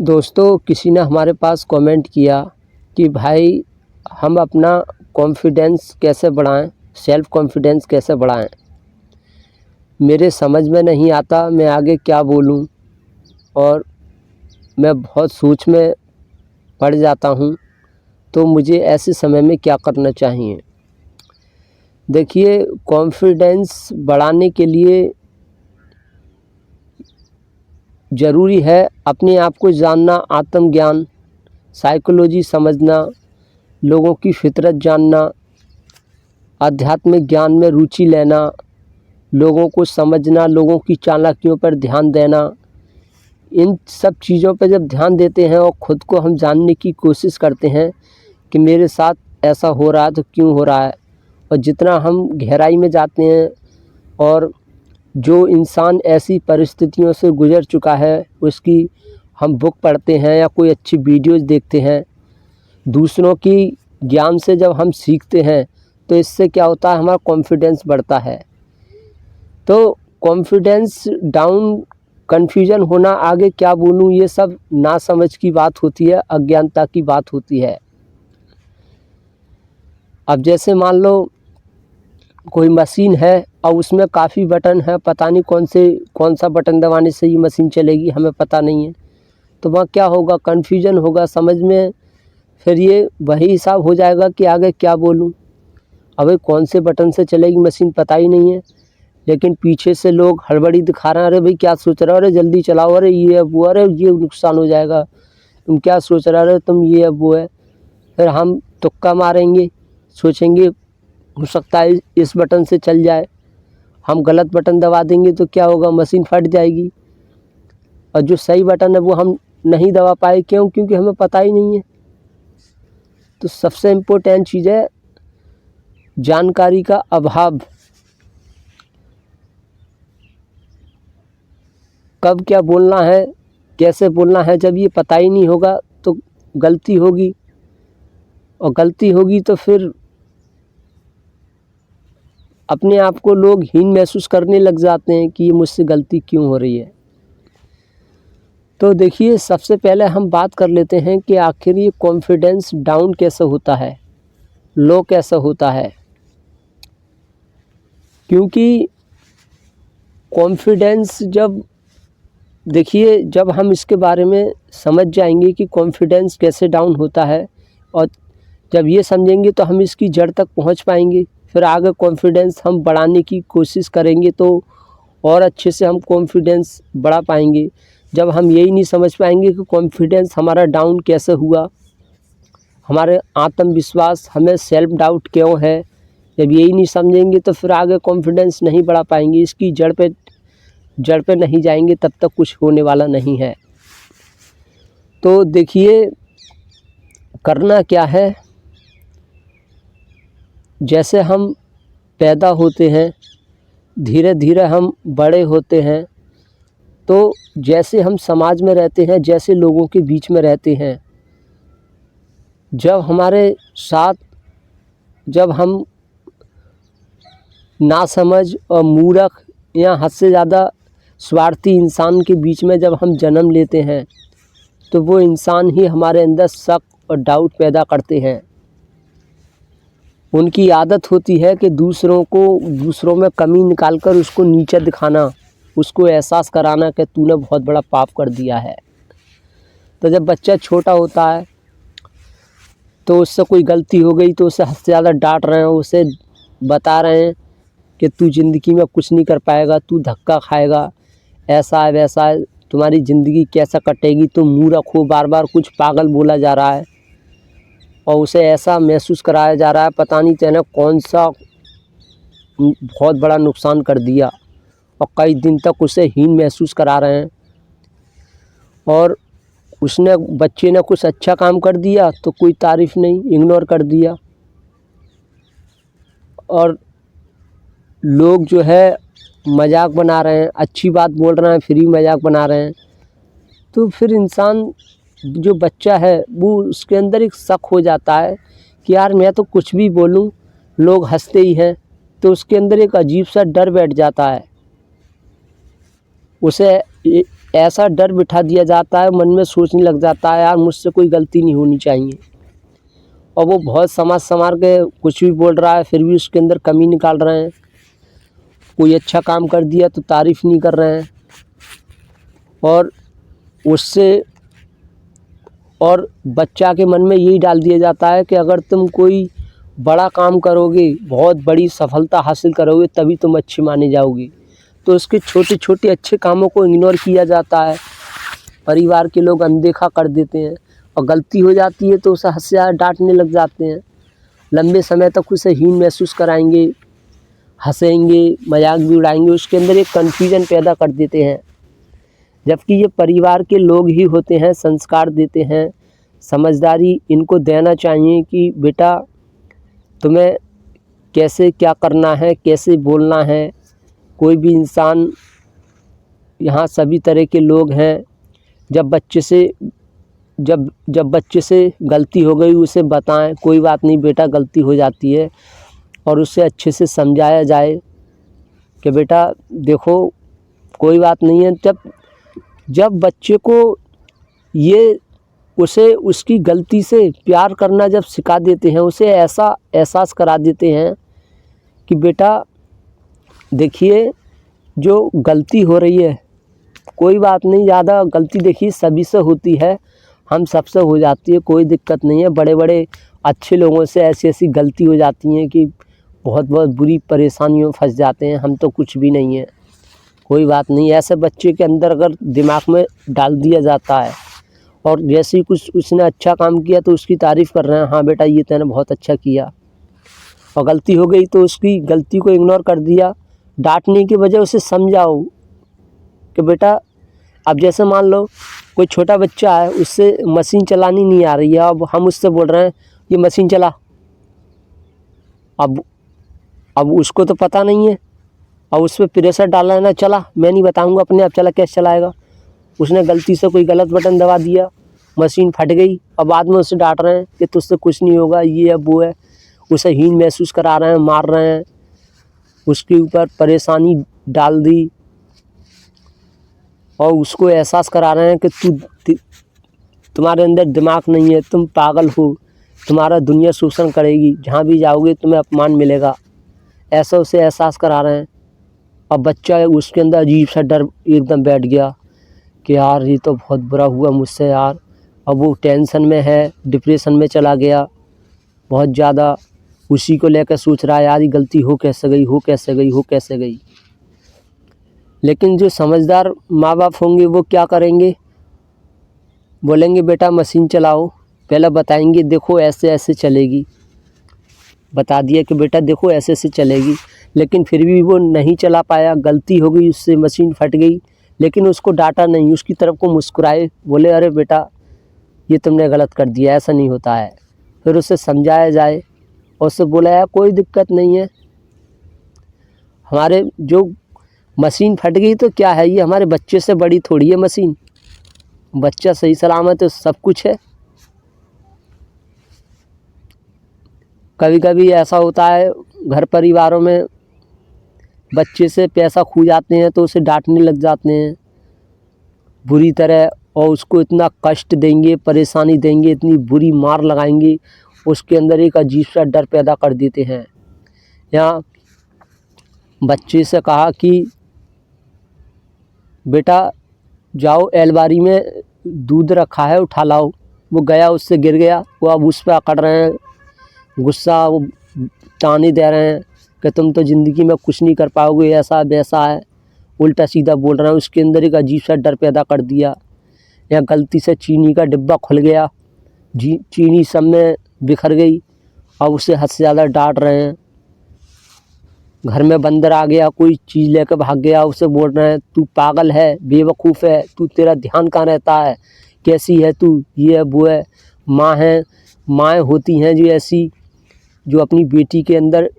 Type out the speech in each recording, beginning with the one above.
दोस्तों, किसी ने हमारे पास कमेंट किया कि भाई हम अपना कॉन्फिडेंस कैसे बढ़ाएं, सेल्फ़ कॉन्फिडेंस कैसे बढ़ाएं। मेरे समझ में नहीं आता मैं आगे क्या बोलूं और मैं बहुत सोच में पड़ जाता हूं, तो मुझे ऐसे समय में क्या करना चाहिए। देखिए, कॉन्फिडेंस बढ़ाने के लिए ज़रूरी है अपने आप को जानना, आत्मज्ञान, साइकोलॉजी समझना, लोगों की फितरत जानना, आध्यात्मिक ज्ञान में रुचि लेना, लोगों को समझना, लोगों की चालाकियों पर ध्यान देना। इन सब चीज़ों पर जब ध्यान देते हैं और ख़ुद को हम जानने की कोशिश करते हैं कि मेरे साथ ऐसा हो रहा है तो क्यों हो रहा है, और जितना हम गहराई में जाते हैं और जो इंसान ऐसी परिस्थितियों से गुज़र चुका है उसकी हम बुक पढ़ते हैं या कोई अच्छी वीडियोज़ देखते हैं, दूसरों की ज्ञान से जब हम सीखते हैं तो इससे क्या होता है, हमारा कॉन्फिडेंस बढ़ता है। तो कॉन्फिडेंस डाउन, कन्फ्यूजन होना, आगे क्या बोलूँ, ये सब नासमझ की बात होती है, अज्ञानता की बात होती है। अब जैसे मान लो कोई मशीन है और उसमें काफ़ी बटन है, पता नहीं कौन सा बटन दबाने से ये मशीन चलेगी, हमें पता नहीं है। तो वहाँ क्या होगा, कन्फ्यूजन होगा समझ में, फिर ये वही हिसाब हो जाएगा कि आगे क्या बोलूँ। अबे कौन से बटन से चलेगी मशीन पता ही नहीं है, लेकिन पीछे से लोग हड़बड़ी दिखा रहे हैं, अरे भाई क्या सोच रहे हो, अरे जल्दी चलाओ, अरे ये अब वो, अरे ये नुकसान हो जाएगा, तुम क्या सोच रहे हो, अरे तुम ये अब वो है। फिर हम तुक्का मारेंगे, सोचेंगे हो सकता है इस बटन से चल जाए, हम गलत बटन दबा देंगे तो क्या होगा, मशीन फट जाएगी। और जो सही बटन है वो हम नहीं दबा पाए, क्योंकि हमें पता ही नहीं है। तो सबसे इम्पोर्टेंट चीज़ है जानकारी का अभाव। कब क्या बोलना है, कैसे बोलना है, जब ये पता ही नहीं होगा तो गलती होगी, और गलती होगी तो फिर अपने आप को लोग हीन महसूस करने लग जाते हैं कि ये मुझसे गलती क्यों हो रही है। तो देखिए, सबसे पहले हम बात कर लेते हैं कि आखिर ये कॉन्फिडेंस डाउन कैसे होता है, लो कैसे होता है। क्योंकि कॉन्फिडेंस जब हम इसके बारे में समझ जाएंगे कि कॉन्फिडेंस कैसे डाउन होता है, और जब ये समझेंगे तो हम इसकी जड़ तक पहुंच पाएंगे। फिर आगे कॉन्फिडेंस हम बढ़ाने की कोशिश करेंगे तो और अच्छे से हम कॉन्फिडेंस बढ़ा पाएंगे। जब हम यही नहीं समझ पाएंगे कि कॉन्फिडेंस हमारा डाउन कैसे हुआ, हमारे आत्मविश्वास, हमें सेल्फ डाउट क्यों है, जब यही नहीं समझेंगे तो फिर आगे कॉन्फिडेंस नहीं बढ़ा पाएंगे, इसकी जड़ पे नहीं जाएंगे, तब तक कुछ होने वाला नहीं है। तो देखिए, करना क्या है, जैसे हम पैदा होते हैं, धीरे धीरे हम बड़े होते हैं, तो जैसे हम समाज में रहते हैं, जैसे लोगों के बीच में रहते हैं, जब हमारे साथ जब हम नासमझ और मूर्ख या हद से ज़्यादा स्वार्थी इंसान के बीच में जब हम जन्म लेते हैं, तो वो इंसान ही हमारे अंदर शक और डाउट पैदा करते हैं। उनकी आदत होती है कि दूसरों में कमी निकालकर उसको नीचे दिखाना, उसको एहसास कराना कि तूने बहुत बड़ा पाप कर दिया है। तो जब बच्चा छोटा होता है तो उससे कोई गलती हो गई तो उसे हद से ज़्यादा डांट रहे हैं, उसे बता रहे हैं कि तू ज़िंदगी में कुछ नहीं कर पाएगा, तू धक्का खाएगा, ऐसा है वैसा है, तुम्हारी ज़िंदगी कैसा कटेगी, तुम मूर्ख हो, बार बार कुछ पागल बोला जा रहा है, और उसे ऐसा महसूस कराया जा रहा है पता नहीं तेने कौन सा बहुत बड़ा नुकसान कर दिया, और कई दिन तक उसे हीन महसूस करा रहे हैं। और बच्चे ने कुछ अच्छा काम कर दिया तो कोई तारीफ़ नहीं, इग्नोर कर दिया। और लोग जो है मजाक बना रहे हैं, अच्छी बात बोल रहे हैं फिर भी मजाक बना रहे हैं। तो फिर इंसान, जो बच्चा है, वो उसके अंदर एक शक हो जाता है कि यार मैं तो कुछ भी बोलूं लोग हंसते ही हैं, तो उसके अंदर एक अजीब सा डर बैठ जाता है। उसे ऐसा डर बिठा दिया जाता है, मन में सोचने लग जाता है यार मुझसे कोई गलती नहीं होनी चाहिए, और वो बहुत समझ संवार के कुछ भी बोल रहा है, फिर भी उसके अंदर कमी निकाल रहे हैं। कोई अच्छा काम कर दिया तो तारीफ़ नहीं कर रहे हैं, और उससे और बच्चा के मन में यही डाल दिया जाता है कि अगर तुम कोई बड़ा काम करोगे, बहुत बड़ी सफलता हासिल करोगे, तभी तुम अच्छे माने जाओगे। तो उसके छोटे छोटे अच्छे कामों को इग्नोर किया जाता है, परिवार के लोग अनदेखा कर देते हैं, और गलती हो जाती है तो उसे हद से ज़्यादा डांटने लग जाते हैं। लंबे समय तक उसे हीन महसूस कराएंगे, हंसेंगे, मजाक भी उड़ाएंगे, उसके अंदर एक कन्फ्यूजन पैदा कर देते हैं। जबकि ये परिवार के लोग ही होते हैं, संस्कार देते हैं, समझदारी इनको देना चाहिए कि बेटा तुम्हें कैसे क्या करना है, कैसे बोलना है। कोई भी इंसान, यहाँ सभी तरह के लोग हैं। जब बच्चे से गलती हो गई उसे बताएं, कोई बात नहीं बेटा गलती हो जाती है, और उसे अच्छे से समझाया जाए कि बेटा देखो कोई बात नहीं है। जब बच्चे को ये उसे उसकी गलती से प्यार करना जब सिखा देते हैं, उसे ऐसा एहसास करा देते हैं कि बेटा देखिए जो गलती हो रही है कोई बात नहीं, ज़्यादा गलती देखिए सभी से होती है, हम सबसे हो जाती है, कोई दिक्कत नहीं है। बड़े बड़े अच्छे लोगों से ऐसी ऐसी गलती हो जाती हैं कि बहुत बहुत बुरी परेशानियों में फंस जाते हैं, हम तो कुछ भी नहीं है, कोई बात नहीं। ऐसे बच्चे के अंदर अगर दिमाग में डाल दिया जाता है, और जैसे ही कुछ उसने अच्छा काम किया तो उसकी तारीफ़ कर रहे हैं, हाँ बेटा ये तूने बहुत अच्छा किया, और गलती हो गई तो उसकी गलती को इग्नोर कर दिया। डांटने की बजाय उसे समझाओ कि बेटा अब जैसे मान लो कोई छोटा बच्चा है, उससे मशीन चलानी नहीं आ रही है, अब हम उससे बोल रहे हैं ये मशीन चला, अब उसको तो पता नहीं है, और उस पर प्रेशर डालना है ना, चला मैं नहीं बताऊंगा अपने आप चला, कैसे चलाएगा। उसने गलती से कोई गलत बटन दबा दिया, मशीन फट गई, और बाद में उसे डांट रहे हैं कि तुझसे कुछ नहीं होगा, ये है वो है, उसे हीन महसूस करा रहे हैं, मार रहे हैं, उसके ऊपर परेशानी डाल दी, और उसको एहसास करा रहे हैं कि तुम्हारे अंदर दिमाग नहीं है, तुम पागल हो, तुम्हारा दुनिया शोषण करेगी, जहाँ भी जाओगे तुम्हें अपमान मिलेगा, ऐसा उसे एहसास करा रहे हैं। और बच्चा उसके अंदर अजीब सा डर एकदम बैठ गया कि यार ये तो बहुत बुरा हुआ मुझसे यार। अब वो टेंशन में है, डिप्रेशन में चला गया बहुत ज़्यादा, उसी को लेकर सोच रहा है यार ये गलती हो कैसे गई, हो कैसे गई, हो कैसे गई। लेकिन जो समझदार माँ बाप होंगे वो क्या करेंगे, बोलेंगे बेटा मशीन चलाओ, पहले बताएंगे देखो ऐसे ऐसे चलेगी, बता दिया कि बेटा देखो ऐसे ऐसे चलेगी, लेकिन फिर भी वो नहीं चला पाया, गलती हो गई उससे, मशीन फट गई, लेकिन उसको डांटा नहीं, उसकी तरफ को मुस्कुराए, बोले अरे बेटा ये तुमने गलत कर दिया, ऐसा नहीं होता है। फिर उसे समझाया जाए और उससे बोला यार कोई दिक्कत नहीं है, हमारे जो मशीन फट गई तो क्या है, ये हमारे बच्चे से बड़ी थोड़ी है मशीन, बच्चा सही सलामत तो सब कुछ है। कभी कभी ऐसा होता है घर परिवारों में बच्चे से पैसा खो जाते हैं तो उसे डांटने लग जाते हैं बुरी तरह, और उसको इतना कष्ट देंगे, परेशानी देंगे, इतनी बुरी मार लगाएंगे, उसके अंदर एक अजीब सा डर पैदा कर देते हैं। यहाँ बच्चे से कहा कि बेटा जाओ अलमारी में दूध रखा है उठा लाओ, वो गया उससे गिर गया, वो अब उस पर अकड़ रहे हैं, गुस्सा, वो ताने दे रहे हैं कि तुम तो ज़िंदगी में कुछ नहीं कर पाओगे, ऐसा वैसा है, उल्टा सीधा बोल रहे हैं। उसके अंदर एक अजीब सा डर पैदा कर दिया। या गलती से चीनी का डिब्बा खुल गया, चीनी सब में बिखर गई, अब उसे हद से ज़्यादा डांट रहे हैं। घर में बंदर आ गया, कोई चीज़ लेकर भाग गया, उसे बोल रहे हैं तू पागल है, बेवकूफ़ है, तू तेरा ध्यान कहाँ रहता है, कैसी है तू, ये है वो है। माँ होती हैं जो ऐसी, जो अपनी बेटी के अंदर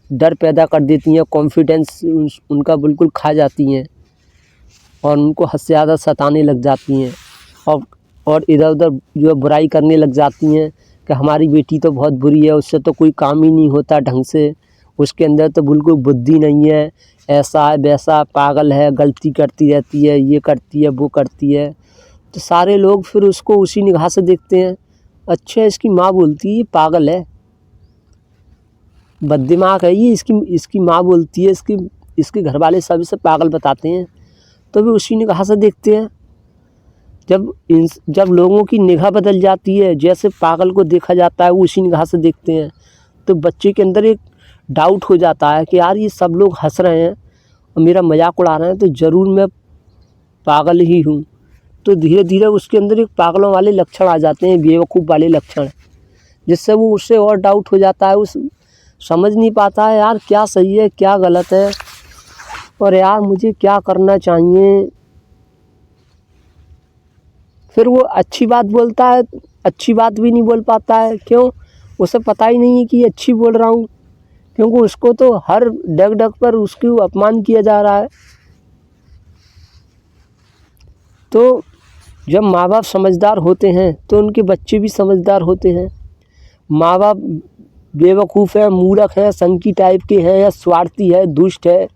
डर पैदा कर देती हैं, कॉन्फिडेंस उनका बिल्कुल खा जाती हैं, और उनको हद से ज़्यादा सताने लग जाती हैं, और इधर उधर जो है बुराई करने लग जाती हैं कि हमारी बेटी तो बहुत बुरी है, उससे तो कोई काम ही नहीं होता ढंग से, उसके अंदर तो बिल्कुल बुद्धि नहीं है, ऐसा है वैसा, पागल है, गलती करती रहती है, ये करती है वो करती है। तो सारे लोग फिर उसको उसी निगाह से देखते हैं। अच्छा इसकी माँ बोलती है ये पागल है, बददिमाग है ये, इसकी माँ बोलती है, इसके घर वाले सब इसे पागल बताते हैं, तो भी उसी निगाह से देखते हैं। जब लोगों की निगाह बदल जाती है, जैसे पागल को देखा जाता है वो उसी निगाह से देखते हैं, तो बच्चे के अंदर एक डाउट हो जाता है कि यार ये सब लोग हंस रहे हैं और मेरा मजाक उड़ा रहे हैं, तो ज़रूर मैं पागल ही हूँ। तो धीरे धीरे उसके अंदर एक पागलों वाले लक्षण आ जाते हैं, बेवकूफ़ वाले लक्षण, जिससे वो उससे और डाउट हो जाता है। उस समझ नहीं पाता है यार क्या सही है क्या गलत है, और यार मुझे क्या करना चाहिए। फिर वो अच्छी बात बोलता है, अच्छी बात भी नहीं बोल पाता है। क्यों? उसे पता ही नहीं है कि अच्छी बोल रहा हूँ, क्योंकि उसको तो हर डग डग पर उसकी अपमान किया जा रहा है। तो जब माँ बाप समझदार होते हैं तो उनके बच्चे भी समझदार होते हैं। माँ बाप बेवकूफ़ है, मूर्ख है, संकी टाइप के हैं, या स्वार्थी है, दुष्ट है,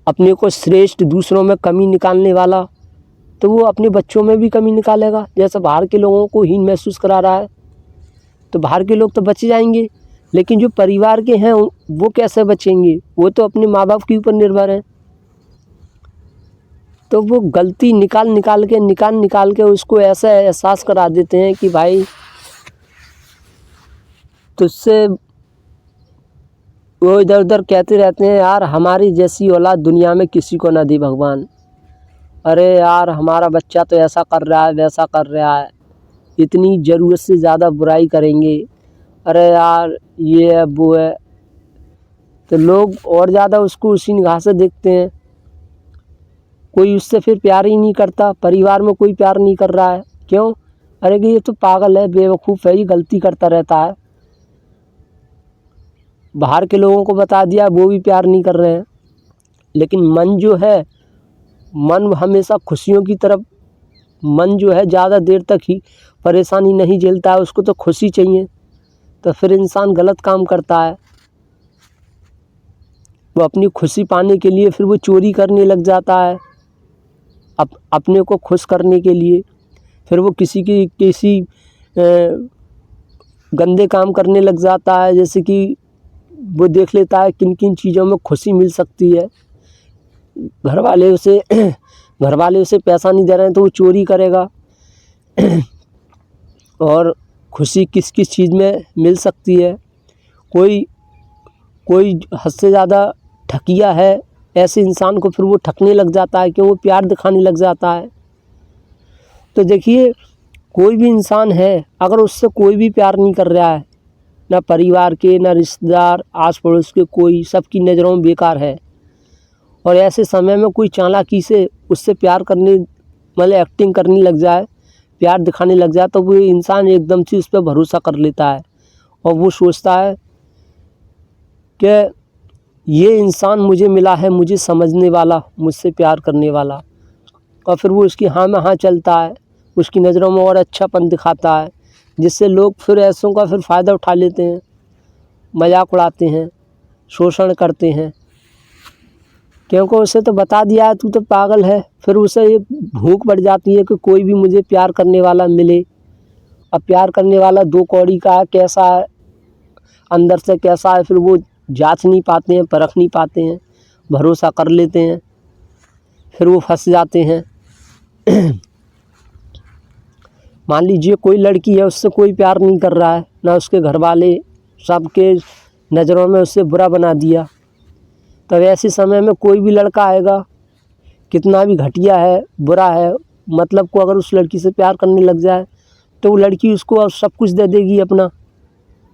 अपने को श्रेष्ठ, दूसरों में कमी निकालने वाला, तो वो अपने बच्चों में भी कमी निकालेगा। जैसे बाहर के लोगों को हीन महसूस करा रहा है, तो बाहर के लोग तो बच जाएंगे, लेकिन जो परिवार के हैं वो कैसे बचेंगे? वो तो अपने माँ बाप के ऊपर निर्भर हैं। तो वो गलती निकाल के उसको ऐसा एहसास करा देते हैं कि भाई तुझसे, वो इधर उधर कहते रहते हैं यार हमारी जैसी औलाद दुनिया में किसी को ना दी भगवान, अरे यार हमारा बच्चा तो ऐसा कर रहा है वैसा कर रहा है, इतनी ज़रूरत से ज़्यादा बुराई करेंगे, अरे यार ये है वो है। तो लोग और ज़्यादा उसको उसी निगाह से देखते हैं। कोई उससे फिर प्यार ही नहीं करता, परिवार में कोई प्यार नहीं कर रहा है। क्यों? अरे कि ये तो पागल है, बेवकूफ़ है, ये गलती करता रहता है। बाहर के लोगों को बता दिया, वो भी प्यार नहीं कर रहे हैं। लेकिन मन जो है, मन हमेशा खुशियों की तरफ, मन जो है ज़्यादा देर तक ही परेशानी नहीं झेलता है, उसको तो खुशी चाहिए। तो फिर इंसान गलत काम करता है, वो अपनी खुशी पाने के लिए फिर वो चोरी करने लग जाता है, अपने को खुश करने के लिए। फिर वो किसी गंदे काम करने लग जाता है, जैसे कि वो देख लेता है किन किन चीज़ों में खुशी मिल सकती है। घर वाले उसे पैसा नहीं दे रहे हैं तो वो चोरी करेगा। और खुशी किस किस चीज़ में मिल सकती है? कोई हद से ज़्यादा ठगिया है, ऐसे इंसान को फिर वो ठगने लग जाता है, क्यों? वो प्यार दिखाने लग जाता है। तो देखिए, कोई भी इंसान है, अगर उससे कोई भी प्यार नहीं कर रहा है, ना परिवार के, ना रिश्तेदार, आस पड़ोस के, कोई, सबकी नज़रों में बेकार है, और ऐसे समय में कोई चालाकी से उससे प्यार करने, मतलब एक्टिंग करने लग जाए, प्यार दिखाने लग जाए, तो वो इंसान एकदम से उस पर भरोसा कर लेता है, और वो सोचता है कि ये इंसान मुझे मिला है, मुझे समझने वाला, मुझसे प्यार करने वाला, और फिर वो उसकी हाँ में हाँ चलता है, उसकी नज़रों में और अच्छापन दिखाता है, जिससे लोग फिर ऐसों का फिर फ़ायदा उठा लेते हैं, मजाक उड़ाते हैं, शोषण करते हैं। क्योंकि उसे तो बता दिया है तू तो पागल है, फिर उसे एक भूख बढ़ जाती है कि कोई भी मुझे प्यार करने वाला मिले। अब प्यार करने वाला दो कौड़ी का है, कैसा है, अंदर से कैसा है, फिर वो जांच नहीं पाते हैं, परख नहीं पाते हैं, भरोसा कर लेते हैं, फिर वो फंस जाते हैं। मान लीजिए कोई लड़की है, उससे कोई प्यार नहीं कर रहा है, ना उसके घर वाले, सबके नज़रों में उससे बुरा बना दिया। तब ऐसे समय में कोई भी लड़का आएगा, कितना भी घटिया है, बुरा है, मतलब को अगर उस लड़की से प्यार करने लग जाए, तो वो लड़की उसको सब कुछ दे देगी, अपना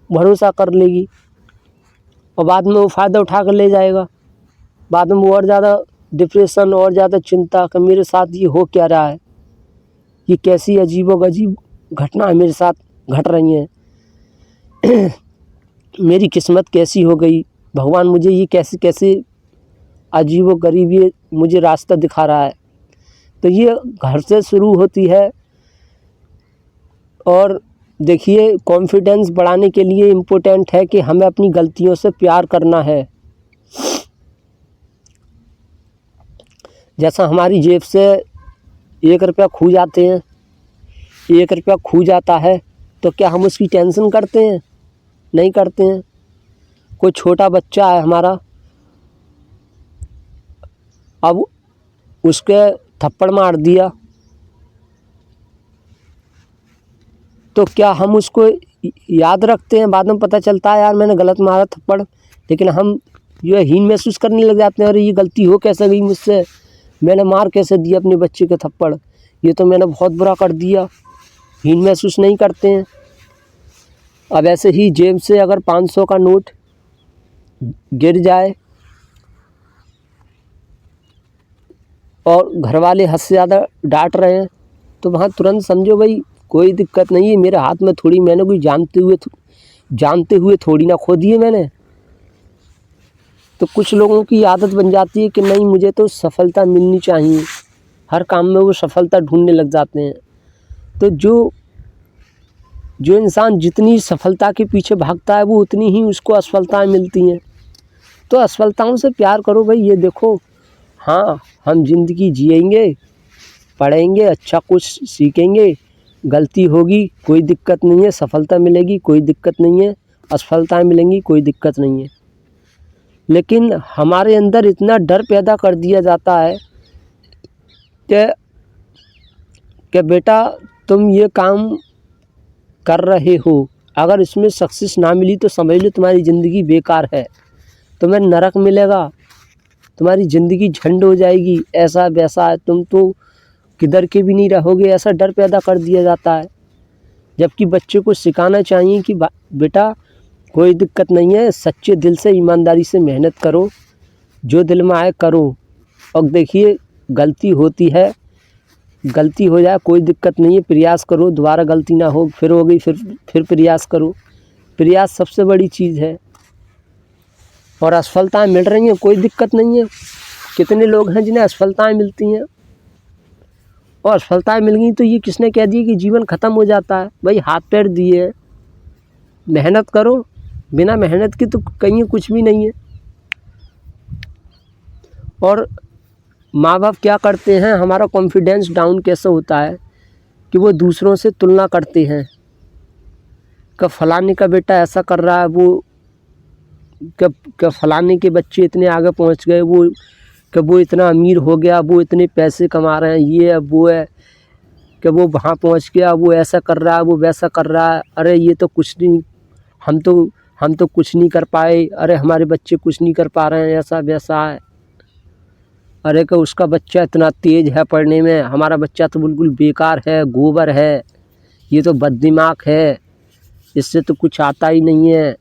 भरोसा कर लेगी, और बाद में वो फ़ायदा उठा कर ले जाएगा। बाद में वो और ज़्यादा डिप्रेशन, और ज़्यादा चिंता कि मेरे साथ ये हो क्या रहा है, ये कैसी अजीबोगरीब घटना मेरे साथ घट रही हैं। मेरी किस्मत कैसी हो गई, भगवान मुझे ये कैसे कैसे अजीबोगरीब ये मुझे रास्ता दिखा रहा है। तो ये घर से शुरू होती है, और देखिए, कॉन्फिडेंस बढ़ाने के लिए इम्पोर्टेंट है कि हमें अपनी गलतियों से प्यार करना है। जैसा हमारी जेब से 1 रुपया खो जाते हैं, 1 रुपया खो जाता है, तो क्या हम उसकी टेंशन करते हैं? नहीं करते हैं। कोई छोटा बच्चा है हमारा, अब उसके थप्पड़ मार दिया, तो क्या हम उसको याद रखते हैं? बाद में पता चलता है यार मैंने गलत मारा थप्पड़, लेकिन हम जो है हीन महसूस करने लग जाते हैं, अरे ये गलती हो कैसे गई मुझसे, मैंने मार कैसे दिया अपने बच्चे के थप्पड़, ये तो मैंने बहुत बुरा कर दिया। हीन महसूस नहीं करते हैं। अब ऐसे ही जेब से अगर 500 का नोट गिर जाए और घर वाले हद से ज़्यादा डांट रहे हैं, तो वहाँ तुरंत समझो भाई कोई दिक्कत नहीं है, मेरे हाथ में थोड़ी, मैंने कोई जानते हुए थोड़ी ना खो दिए मैंने। तो कुछ लोगों की आदत बन जाती है कि नहीं मुझे तो सफलता मिलनी चाहिए, हर काम में वो सफलता ढूंढने लग जाते हैं। तो जो इंसान जितनी सफलता के पीछे भागता है वो उतनी ही उसको असफलताएं मिलती हैं। तो असफलताओं से प्यार करो भाई। ये देखो, हाँ हम ज़िंदगी जिएंगे, पढ़ेंगे, अच्छा कुछ सीखेंगे, गलती होगी कोई दिक्कत नहीं है, सफलता मिलेगी कोई दिक्कत नहीं है, असफलताएं मिलेंगी कोई दिक्कत नहीं है। लेकिन हमारे अंदर इतना डर पैदा कर दिया जाता है कि बेटा तुम ये काम कर रहे हो, अगर इसमें सक्सेस ना मिली तो समझ लो तुम्हारी ज़िंदगी बेकार है, तुम्हें नरक मिलेगा, तुम्हारी ज़िंदगी झंड हो जाएगी, ऐसा वैसा है, तुम तो किधर के भी नहीं रहोगे, ऐसा डर पैदा कर दिया जाता है। जबकि बच्चे को सिखाना चाहिए कि बेटा कोई दिक्कत नहीं है, सच्चे दिल से ईमानदारी से मेहनत करो, जो दिल में आए करो। और देखिए गलती होती है, गलती हो जाए कोई दिक्कत नहीं है, प्रयास करो, दोबारा गलती ना हो, फिर हो गई फिर प्रयास करो। प्रयास सबसे बड़ी चीज़ है। और असफलताएं मिल रही हैं कोई दिक्कत नहीं है। कितने लोग हैं जिन्हें असफलताएं मिलती हैं, और असफलताएं मिल गई तो ये किसने कह दिया कि जीवन ख़त्म हो जाता है? भाई हाथ पैर दिए हैं, मेहनत करो, बिना मेहनत के तो कहीं कुछ भी नहीं है। और माँ बाप क्या करते हैं, हमारा कॉन्फिडेंस डाउन कैसे होता है कि वो दूसरों से तुलना करते हैं कि फलाने का बेटा ऐसा कर रहा है, वो कि फलाने के बच्चे इतने आगे पहुंच गए, वो इतना अमीर हो गया, वो इतने पैसे कमा रहे हैं, ये है वो है, कि वो वहाँ पहुंच गया, वो ऐसा कर रहा है, वो वैसा कर रहा है, अरे ये तो कुछ नहीं, हम तो कुछ नहीं कर पाए, अरे हमारे बच्चे कुछ नहीं कर पा रहे हैं, ऐसा वैसा है, अरे कि उसका बच्चा इतना तेज़ है पढ़ने में, हमारा बच्चा तो बिल्कुल बेकार है, गोबर है, ये तो बददिमाग है, इससे तो कुछ आता ही नहीं है,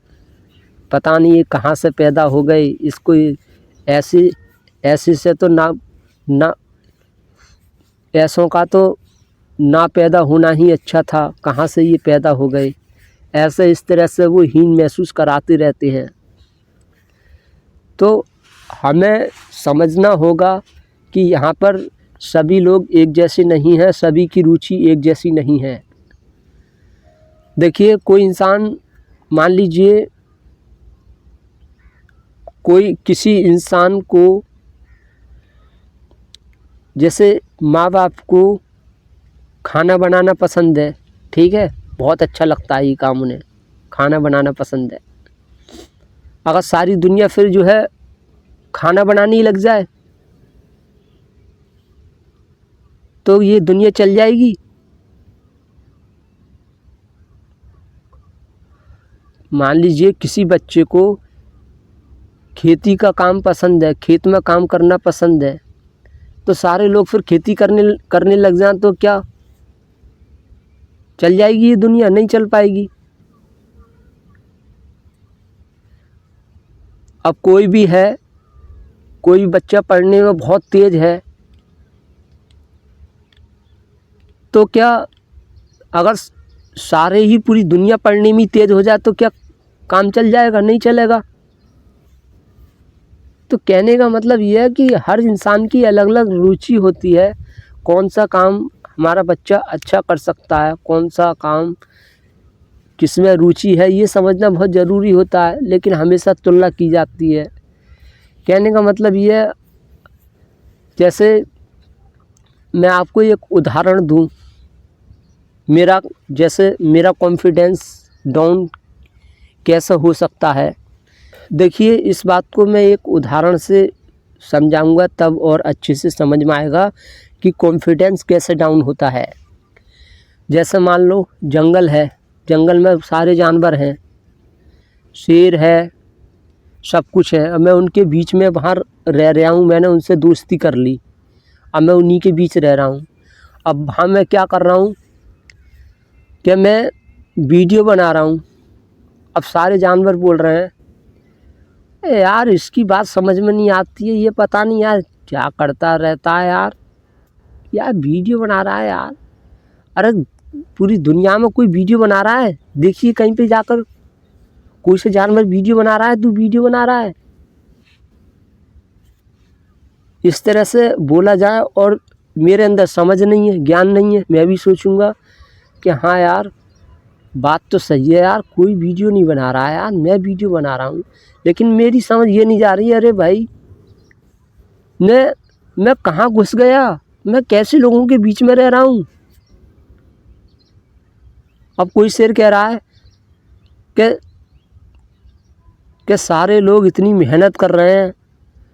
पता नहीं ये कहाँ से पैदा हो गई, इसको ऐसे से तो ना ऐसों का तो ना पैदा होना ही अच्छा था, कहाँ से ये पैदा हो गए। ऐसे इस तरह से वो हीन महसूस कराते रहते हैं। तो हमें समझना होगा कि यहाँ पर सभी लोग एक जैसे नहीं हैं, सभी की रुचि एक जैसी नहीं है। देखिए कोई इंसान, मान लीजिए कोई किसी इंसान को, जैसे माँ बाप को खाना बनाना पसंद है, ठीक है, बहुत अच्छा लगता है ये काम, उन्हें खाना बनाना पसंद है। अगर सारी दुनिया फिर जो है खाना बनाने ही लग जाए तो ये दुनिया चल जाएगी। मान लीजिए किसी बच्चे को खेती का काम पसंद है, खेत में काम करना पसंद है, तो सारे लोग फिर खेती करने लग जाएं तो क्या चल जाएगी ये दुनिया? नहीं चल पाएगी। अब कोई भी है, कोई बच्चा पढ़ने में बहुत तेज़ है, तो क्या अगर सारे ही पूरी दुनिया पढ़ने में तेज़ हो जाए तो क्या काम चल जाएगा? नहीं चलेगा। तो कहने का मतलब ये है कि हर इंसान की अलग अलग रुचि होती है, कौन सा काम हमारा बच्चा अच्छा कर सकता है, कौन सा काम किसमें रुचि है ये समझना बहुत ज़रूरी होता है, लेकिन हमेशा तुलना की जाती है। कहने का मतलब ये है, जैसे मैं आपको एक उदाहरण दूं, मेरा कॉन्फिडेंस डाउन कैसे हो सकता है। देखिए, इस बात को मैं एक उदाहरण से समझाऊंगा, तब और अच्छे से समझ में आएगा कि कॉन्फिडेंस कैसे डाउन होता है। जैसे मान लो जंगल है, जंगल में सारे जानवर हैं, शेर है, सब कुछ है। अब मैं उनके बीच में बाहर रह रहा हूँ, मैंने उनसे दोस्ती कर ली, अब मैं उन्हीं के बीच रह रहा हूँ। अब वहाँ मैं क्या कर रहा हूँ कि मैं वीडियो बना रहा हूँ। अब सारे जानवर बोल रहे हैं, ए यार इसकी बात समझ में नहीं आती है, ये पता नहीं यार क्या करता रहता है यार वीडियो बना रहा है यार। अरे पूरी दुनिया में कोई वीडियो बना रहा है, देखिए कहीं पे जाकर कोई से जानवर वीडियो बना रहा है, तू वीडियो बना रहा है। इस तरह से बोला जाए और मेरे अंदर समझ नहीं है, ज्ञान नहीं है, मैं भी सोचूंगा कि हाँ यार बात तो सही है यार, कोई वीडियो नहीं बना रहा है यार, मैं वीडियो बना रहा हूँ। लेकिन मेरी समझ ये नहीं जा रही है, अरे भाई मैं कहाँ घुस गया, मैं कैसे लोगों के बीच में रह रहा हूँ। अब कोई शेर कह रहा है कि सारे लोग इतनी मेहनत कर रहे हैं,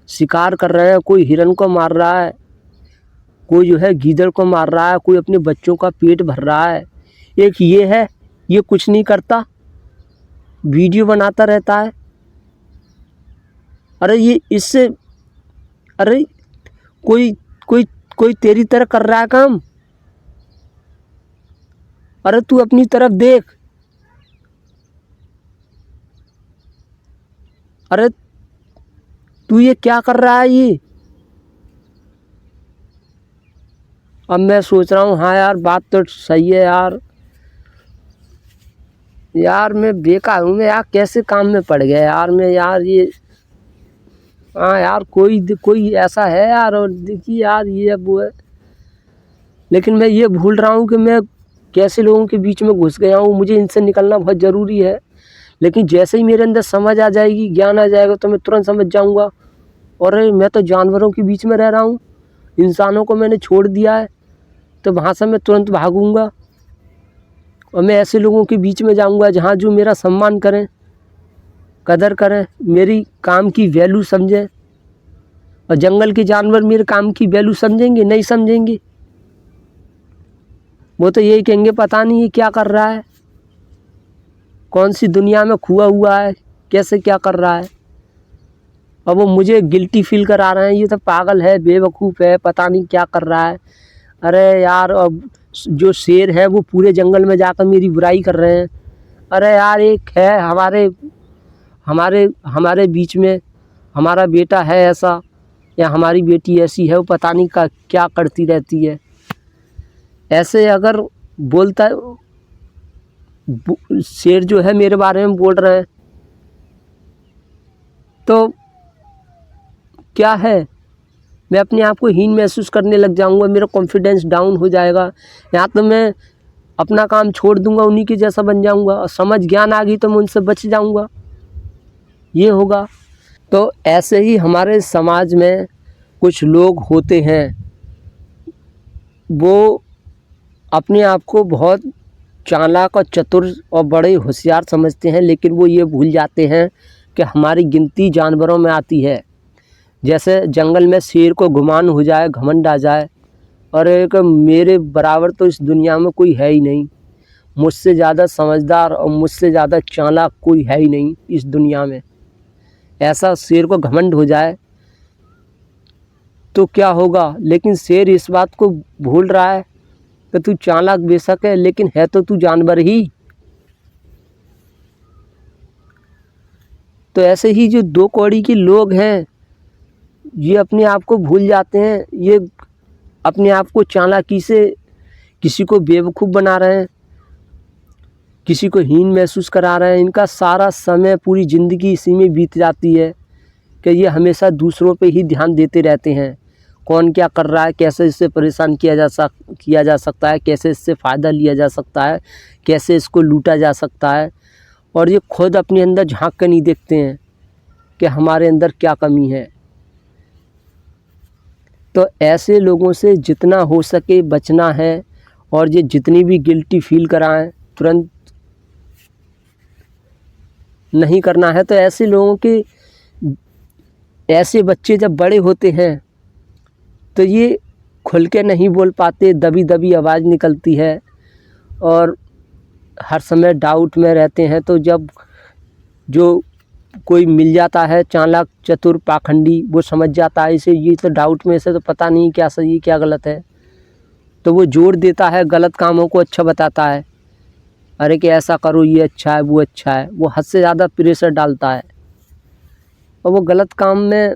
शिकार कर रहे हैं, कोई हिरन को मार रहा है, कोई जो है गीदड़ को मार रहा है, कोई अपने बच्चों का पेट भर रहा है, एक ये है, ये कुछ नहीं करता, वीडियो बनाता रहता है। अरे ये इससे, अरे कोई कोई कोई तेरी तरह कर रहा है काम, अरे तू अपनी तरफ देख, अरे तू ये क्या कर रहा है ये। अब मैं सोच रहा हूँ हाँ यार बात तो सही है यार मैं बेकार हूँ, मैं यार कैसे काम में पड़ गया यार मैं यार ये। हाँ यार कोई ऐसा है यार, और देखिए यार ये वो है, लेकिन मैं ये भूल रहा हूँ कि मैं कैसे लोगों के बीच में घुस गया हूँ, मुझे इनसे निकलना बहुत ज़रूरी है। लेकिन जैसे ही मेरे अंदर समझ आ जाएगी, ज्ञान आ जाएगा, तो मैं तुरंत समझ जाऊँगा, और मैं तो जानवरों के बीच में रह रहा हूँ, इंसानों को मैंने छोड़ दिया है, तो वहाँ से मैं तुरंत भागूँगा और मैं ऐसे लोगों के बीच में जाऊँगा जहाँ जो मेरा सम्मान करें, कदर करें, मेरी काम की वैल्यू समझें। और जंगल के जानवर मेरे काम की वैल्यू समझेंगे? नहीं समझेंगे। वो तो यही कहेंगे पता नहीं ये क्या कर रहा है, कौन सी दुनिया में खोया हुआ है, कैसे क्या कर रहा है। और वो मुझे गिल्टी फील करा रहे हैं, ये तो पागल है, बेवकूफ़ है, पता नहीं क्या कर रहा है। अरे यार अब जो शेर है वो पूरे जंगल में जाकर मेरी बुराई कर रहे हैं। अरे यार एक है हमारे बीच में, हमारा बेटा है ऐसा या हमारी बेटी ऐसी है, वो पता नहीं क्या करती रहती है। ऐसे अगर बोलता शेर जो है मेरे बारे में बोल रहे हैं तो क्या है, मैं अपने आप को हीन महसूस करने लग जाऊंगा, मेरा कॉन्फिडेंस डाउन हो जाएगा, या तो मैं अपना काम छोड़ दूंगा, उन्हीं के जैसा बन जाऊंगा। और समझ ज्ञान आ गई तो मैं उनसे बच जाऊंगा, ये होगा। तो ऐसे ही हमारे समाज में कुछ लोग होते हैं, वो अपने आप को बहुत चालाक और चतुर और बड़े होशियार समझते हैं, लेकिन वो ये भूल जाते हैं कि हमारी गिनती जानवरों में आती है। जैसे जंगल में शेर को गुमान हो जाए, घमंड आ जाए, और एक मेरे बराबर तो इस दुनिया में कोई है ही नहीं, मुझसे ज़्यादा समझदार और मुझसे ज़्यादा चालाक कोई है ही नहीं इस दुनिया में, ऐसा शेर को घमंड हो जाए तो क्या होगा। लेकिन शेर इस बात को भूल रहा है कि तू चालाक बेशक है, लेकिन है तो तू जानवर ही। तो ऐसे ही जो दो कौड़ी के लोग हैं, ये अपने आप को भूल जाते हैं, ये अपने आप को चालाकी से किसी को बेवकूफ़ बना रहे हैं, किसी को हीन महसूस करा रहे हैं। इनका सारा समय, पूरी ज़िंदगी इसी में बीत जाती है कि ये हमेशा दूसरों पे ही ध्यान देते रहते हैं, कौन क्या कर रहा है, कैसे इससे परेशान किया जा सकता है, कैसे इससे फ़ायदा लिया जा सकता है, कैसे इसको लूटा जा सकता है। और ये खुद अपने अंदर झांक कर नहीं देखते हैं कि हमारे अंदर क्या कमी है। तो ऐसे लोगों से जितना हो सके बचना है, और ये जितनी भी गिल्टी फील कराएं तुरंत नहीं करना है। तो ऐसे लोगों के, ऐसे बच्चे जब बड़े होते हैं तो ये खुल के नहीं बोल पाते, दबी दबी आवाज़ निकलती है और हर समय डाउट में रहते हैं। तो जब जो कोई मिल जाता है चालाक चतुर पाखंडी, वो समझ जाता है इसे, ये तो डाउट में से तो पता नहीं क्या सही क्या गलत है, तो वो जोड़ देता है, गलत कामों को अच्छा बताता है। अरे कि ऐसा करो, ये अच्छा है, वो अच्छा है। वो हद से ज़्यादा प्रेशर डालता है और वो गलत काम में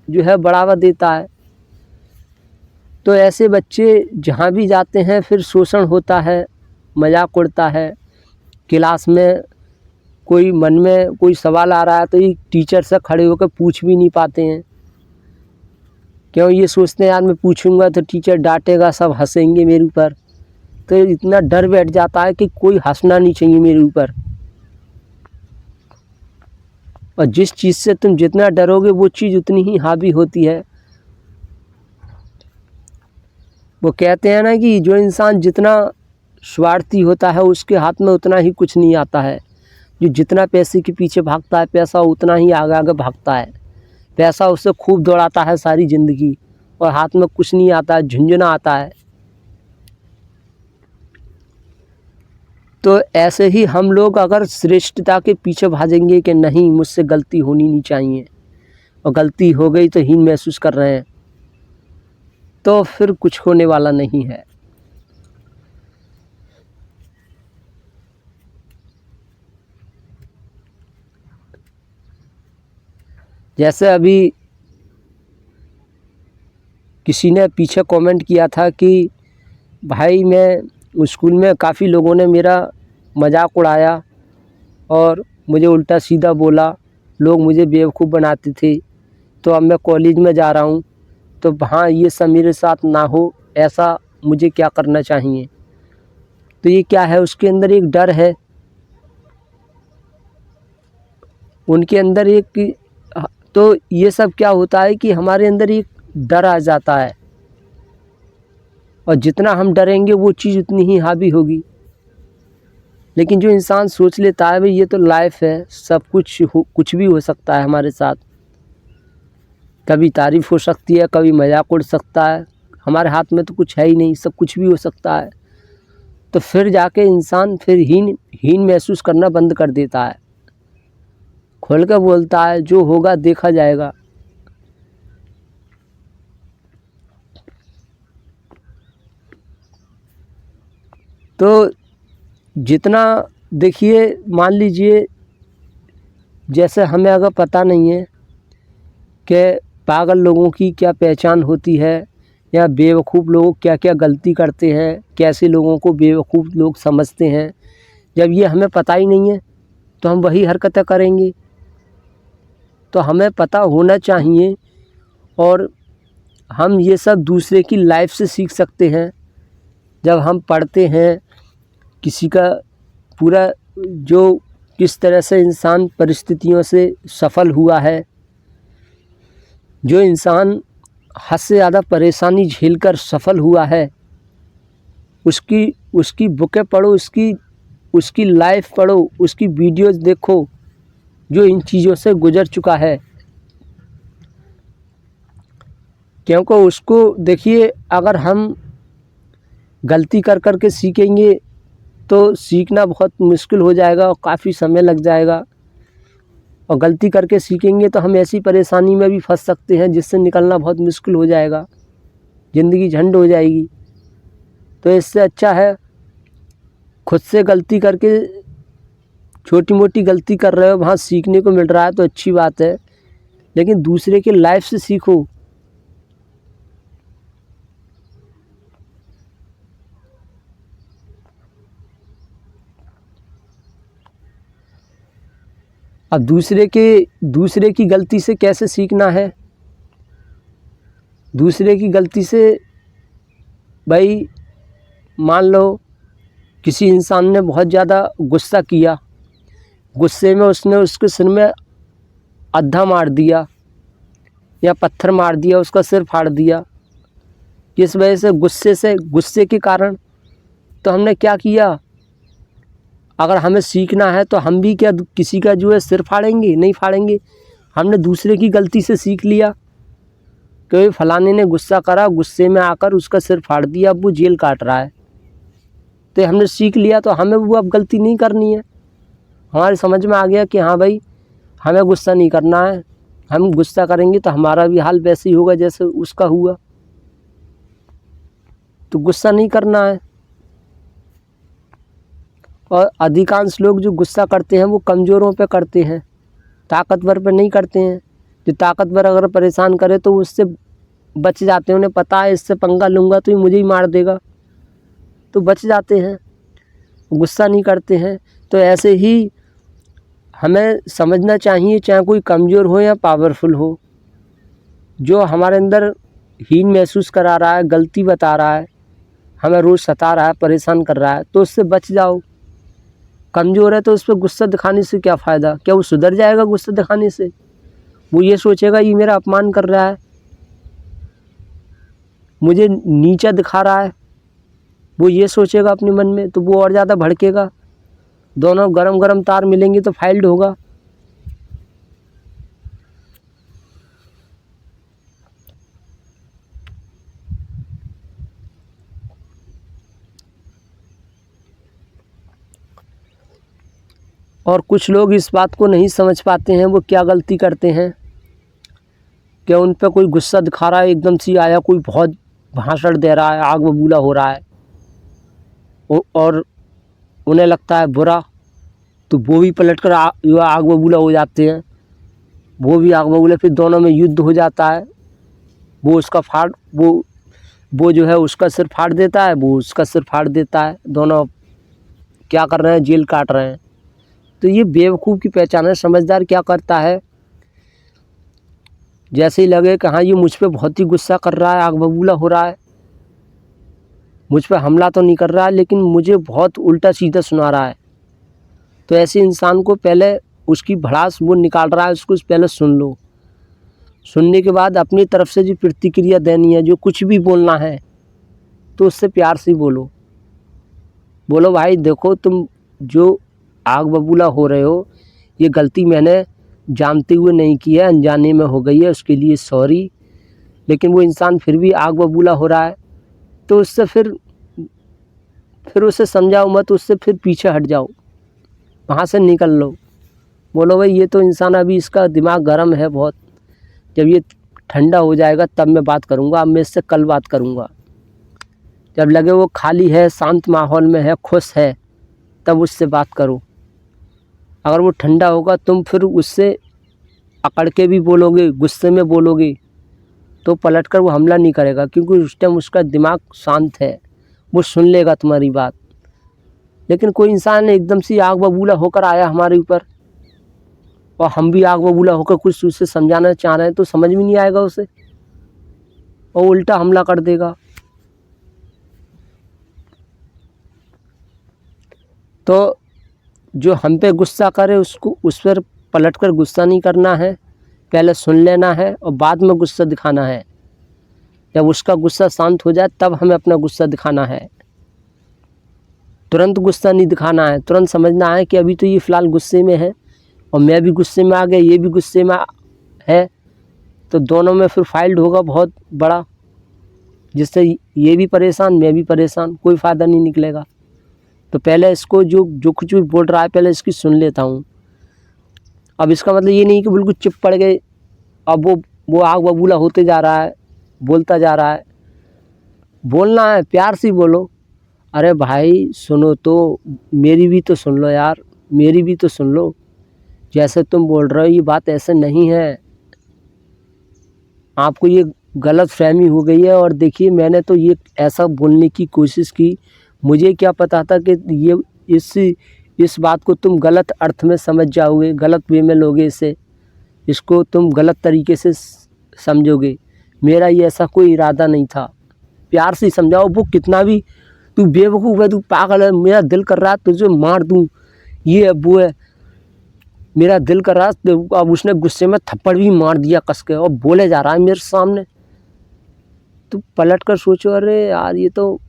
जो है बढ़ावा देता है। तो ऐसे बच्चे जहाँ भी जाते हैं फिर शोषण होता है, मजाक उड़ता है। क्लास में कोई मन में कोई सवाल आ रहा है तो ये टीचर से खड़े होकर पूछ भी नहीं पाते हैं। क्यों? ये सोचते हैं यार मैं पूछूंगा तो टीचर डांटेगा, सब हंसेंगे मेरे ऊपर। तो इतना डर बैठ जाता है कि कोई हंसना नहीं चाहिए मेरे ऊपर। और जिस चीज़ से तुम जितना डरोगे वो चीज़ उतनी ही हावी होती है। वो कहते हैं ना कि जो इंसान जितना स्वार्थी होता है उसके हाथ में उतना ही कुछ नहीं आता है। जो जितना पैसे के पीछे भागता है, पैसा उतना ही आगे आगे भागता है। पैसा उससे खूब दौड़ाता है सारी ज़िंदगी और हाथ में कुछ नहीं आता है, झुंझुना आता है। तो ऐसे ही हम लोग अगर श्रेष्ठता के पीछे भागेंगे कि नहीं मुझसे गलती होनी नहीं चाहिए और गलती हो गई तो हीन महसूस कर रहे हैं, तो फिर कुछ होने वाला नहीं है। जैसे अभी किसी ने पीछे कमेंट किया था कि भाई मैं स्कूल में काफ़ी लोगों ने मेरा मजाक उड़ाया और मुझे उल्टा सीधा बोला, लोग मुझे बेवकूफ़ बनाते थे। तो अब मैं कॉलेज में जा रहा हूँ, तो हाँ ये सब मेरे साथ ना हो, ऐसा मुझे क्या करना चाहिए। तो ये क्या है, उसके अंदर एक डर है, उनके अंदर एक। तो ये सब क्या होता है कि हमारे अंदर एक डर आ जाता है और जितना हम डरेंगे वो चीज़ उतनी ही हावी होगी। लेकिन जो इंसान सोच लेता है भाई ये तो लाइफ है, सब कुछ भी हो सकता है हमारे साथ, कभी तारीफ़ हो सकती है, कभी मजाक उड़ सकता है, हमारे हाथ में तो कुछ है ही नहीं, सब कुछ भी हो सकता है। तो फिर जाके इंसान फिर हीन महसूस करना बंद कर देता है, खोल कर बोलता है जो होगा देखा जाएगा। तो जितना देखिए, मान लीजिए जैसे हमें अगर पता नहीं है कि पागल लोगों की क्या पहचान होती है या बेवकूफ़ लोग क्या क्या गलती करते हैं, कैसे लोगों को बेवकूफ़ लोग समझते हैं, जब ये हमें पता ही नहीं है तो हम वही हरकतें करेंगे। तो हमें पता होना चाहिए और हम ये सब दूसरे की लाइफ से सीख सकते हैं। जब हम पढ़ते हैं किसी का पूरा जो किस तरह से इंसान परिस्थितियों से सफल हुआ है, जो इंसान हद से ज़्यादा परेशानी झेलकर सफल हुआ है, उसकी बुकें पढ़ो, उसकी लाइफ पढ़ो, उसकी वीडियोस देखो, जो इन चीज़ों से गुजर चुका है। क्योंकि उसको देखिए, अगर हम गलती कर कर के सीखेंगे तो सीखना बहुत मुश्किल हो जाएगा और काफ़ी समय लग जाएगा। और गलती करके सीखेंगे तो हम ऐसी परेशानी में भी फंस सकते हैं जिससे निकलना बहुत मुश्किल हो जाएगा, ज़िंदगी झंड हो जाएगी। तो इससे अच्छा है खुद से गलती करके, छोटी मोटी गलती कर रहे हो वहाँ सीखने को मिल रहा है तो अच्छी बात है, लेकिन दूसरे के लाइफ से सीखो। अब दूसरे की गलती से कैसे सीखना है, दूसरे की गलती से भाई मान लो किसी इंसान ने बहुत ज़्यादा गुस्सा किया, गुस्से में उसने उसके सिर में अद्धा मार दिया या पत्थर मार दिया, उसका सिर फाड़ दिया। किस वजह से? गुस्से के कारण। तो हमने क्या किया? अगर हमें सीखना है तो हम भी क्या किसी का जो है सिर फाड़ेंगे? नहीं फाड़ेंगे। हमने दूसरे की गलती से सीख लिया कि फलाने ने गुस्सा करा, गुस्से में आकर उसका सिर फाड़ दिया, अब वो जेल काट रहा है। तो हमने सीख लिया, तो हमें वो अब गलती नहीं करनी है। हमारी समझ में आ गया कि हाँ भाई, हमें गुस्सा नहीं करना है। हम गुस्सा करेंगे तो हमारा भी हाल वैसे ही होगा जैसे उसका हुआ। तो गुस्सा नहीं करना है। और अधिकांश लोग जो गुस्सा करते हैं वो कमज़ोरों पे करते हैं, ताकतवर पे नहीं करते हैं। जो ताकतवर अगर परेशान करे तो उससे बच जाते हैं। उन्हें पता है इससे पंगा लूँगा तो ये मुझे ही मार देगा, तो बच जाते हैं, गुस्सा नहीं करते हैं। तो ऐसे ही हमें समझना चाहिए, चाहे कोई कमज़ोर हो या पावरफुल हो, जो हमारे अंदर हीन महसूस करा रहा है, गलती बता रहा है, हमें रोज़ सता रहा है, परेशान कर रहा है, तो उससे बच जाओ। कमज़ोर है तो उस पर गुस्सा दिखाने से क्या फ़ायदा? क्या वो सुधर जाएगा गुस्सा दिखाने से? वो ये सोचेगा ये मेरा अपमान कर रहा है, मुझे नीचा दिखा रहा है, वो ये सोचेगा अपने मन में, तो वो और ज़्यादा भड़केगा। दोनों गरम गरम तार मिलेंगे तो फाइल्ड होगा। और कुछ लोग इस बात को नहीं समझ पाते हैं, वो क्या गलती करते हैं कि उन पर कोई गुस्सा दिखा रहा है, एकदम से आया कोई बहुत भाषण दे रहा है, आग बबूला हो रहा है, और उन्हें लगता है बुरा, तो वो भी पलट कर आग बबूला हो जाते हैं। वो भी आग बबूला, फिर दोनों में युद्ध हो जाता है। वो उसका वो जो है उसका सिर फाड़ देता है, वो उसका सिर फाड़ देता है। दोनों क्या कर रहे हैं? जेल काट रहे हैं। तो ये बेवकूफ़ की पहचान है। समझदार क्या करता है? जैसे ही लगे कि हाँ ये मुझ पे बहुत ही गुस्सा कर रहा है, आग बबूला हो रहा है, मुझ पे हमला तो नहीं कर रहा है लेकिन मुझे बहुत उल्टा सीधा सुना रहा है, तो ऐसे इंसान को पहले उसकी भड़ास वो निकाल रहा है, उसको पहले सुन लो। सुनने के बाद अपनी तरफ से जो प्रतिक्रिया देनी है, जो कुछ भी बोलना है, तो उससे प्यार से बोलो। बोलो भाई देखो, तुम जो आग बबूला हो रहे हो, ये गलती मैंने जानते हुए नहीं की है, अनजाने में हो गई है, उसके लिए सॉरी। लेकिन वो इंसान फिर भी आग बबूला हो रहा है, तो उससे फिर उसे समझाओ मत, उससे फिर पीछे हट जाओ, वहाँ से निकल लो। बोलो भाई ये तो इंसान अभी इसका दिमाग गर्म है बहुत, जब ये ठंडा हो जाएगा तब मैं बात करूँगा, अब मैं इससे कल बात करूँगा। जब लगे वो खाली है, शांत माहौल में है, खुश है, तब उससे बात करो। अगर वो ठंडा होगा, तुम फिर उससे अकड़ के भी बोलोगे, गुस्से में बोलोगे, तो पलटकर वो हमला नहीं करेगा, क्योंकि उस टाइम उसका दिमाग शांत है, वो सुन लेगा तुम्हारी बात। लेकिन कोई इंसान एकदम से आग बबूला होकर आया हमारे ऊपर, और हम भी आग बबूला होकर कुछ उससे समझाना चाह रहे हैं, तो समझ में नहीं आएगा उसे, और उल्टा हमला कर देगा। तो जो हम पे गुस्सा करे उसको उस पर पलटकर गुस्सा नहीं करना है, पहले सुन लेना है और बाद में गुस्सा दिखाना है। जब उसका गुस्सा शांत हो जाए तब हमें अपना गुस्सा दिखाना है। तुरंत गुस्सा नहीं दिखाना है, तुरंत समझना है कि अभी तो ये फ़िलहाल गुस्से में है और मैं भी गुस्से में आ गया, ये भी गुस्से में है, तो दोनों में फिर फाइल्ड होगा बहुत बड़ा, जिससे ये भी परेशान, मैं भी परेशान, कोई फ़ायदा नहीं निकलेगा। तो पहले इसको जो कुछ भी बोल रहा है पहले इसकी सुन लेता हूँ। अब इसका मतलब ये नहीं कि बिल्कुल चुप पड़ गए, अब वो आग बबूला होते जा रहा है, बोलता जा रहा है। बोलना है, प्यार से बोलो, अरे भाई सुनो तो, मेरी भी तो सुन लो यार, मेरी भी तो सुन लो, जैसे तुम बोल रहे हो ये बात ऐसे नहीं है, आपको ये गलत फहमी हो गई है। और देखिए मैंने तो ये ऐसा बोलने की कोशिश की, मुझे क्या पता था कि ये इस बात को तुम गलत अर्थ में समझ जाओगे, गलत वे में लोगे इसे, इसको तुम गलत तरीके से समझोगे। मेरा ये ऐसा कोई इरादा नहीं था। प्यार से समझाओ, वो कितना भी तू बेवकूफ़ है, तू पागल है, मेरा दिल कर रहा है तुझे मार दूँ, ये है वो है, मेरा दिल कर रहा है। अब उसने गुस्से में थप्पड़ भी मार दिया कस के और बोले जा रहा है मेरे सामने। तो पलट कर सोचो, अरे यार ये तो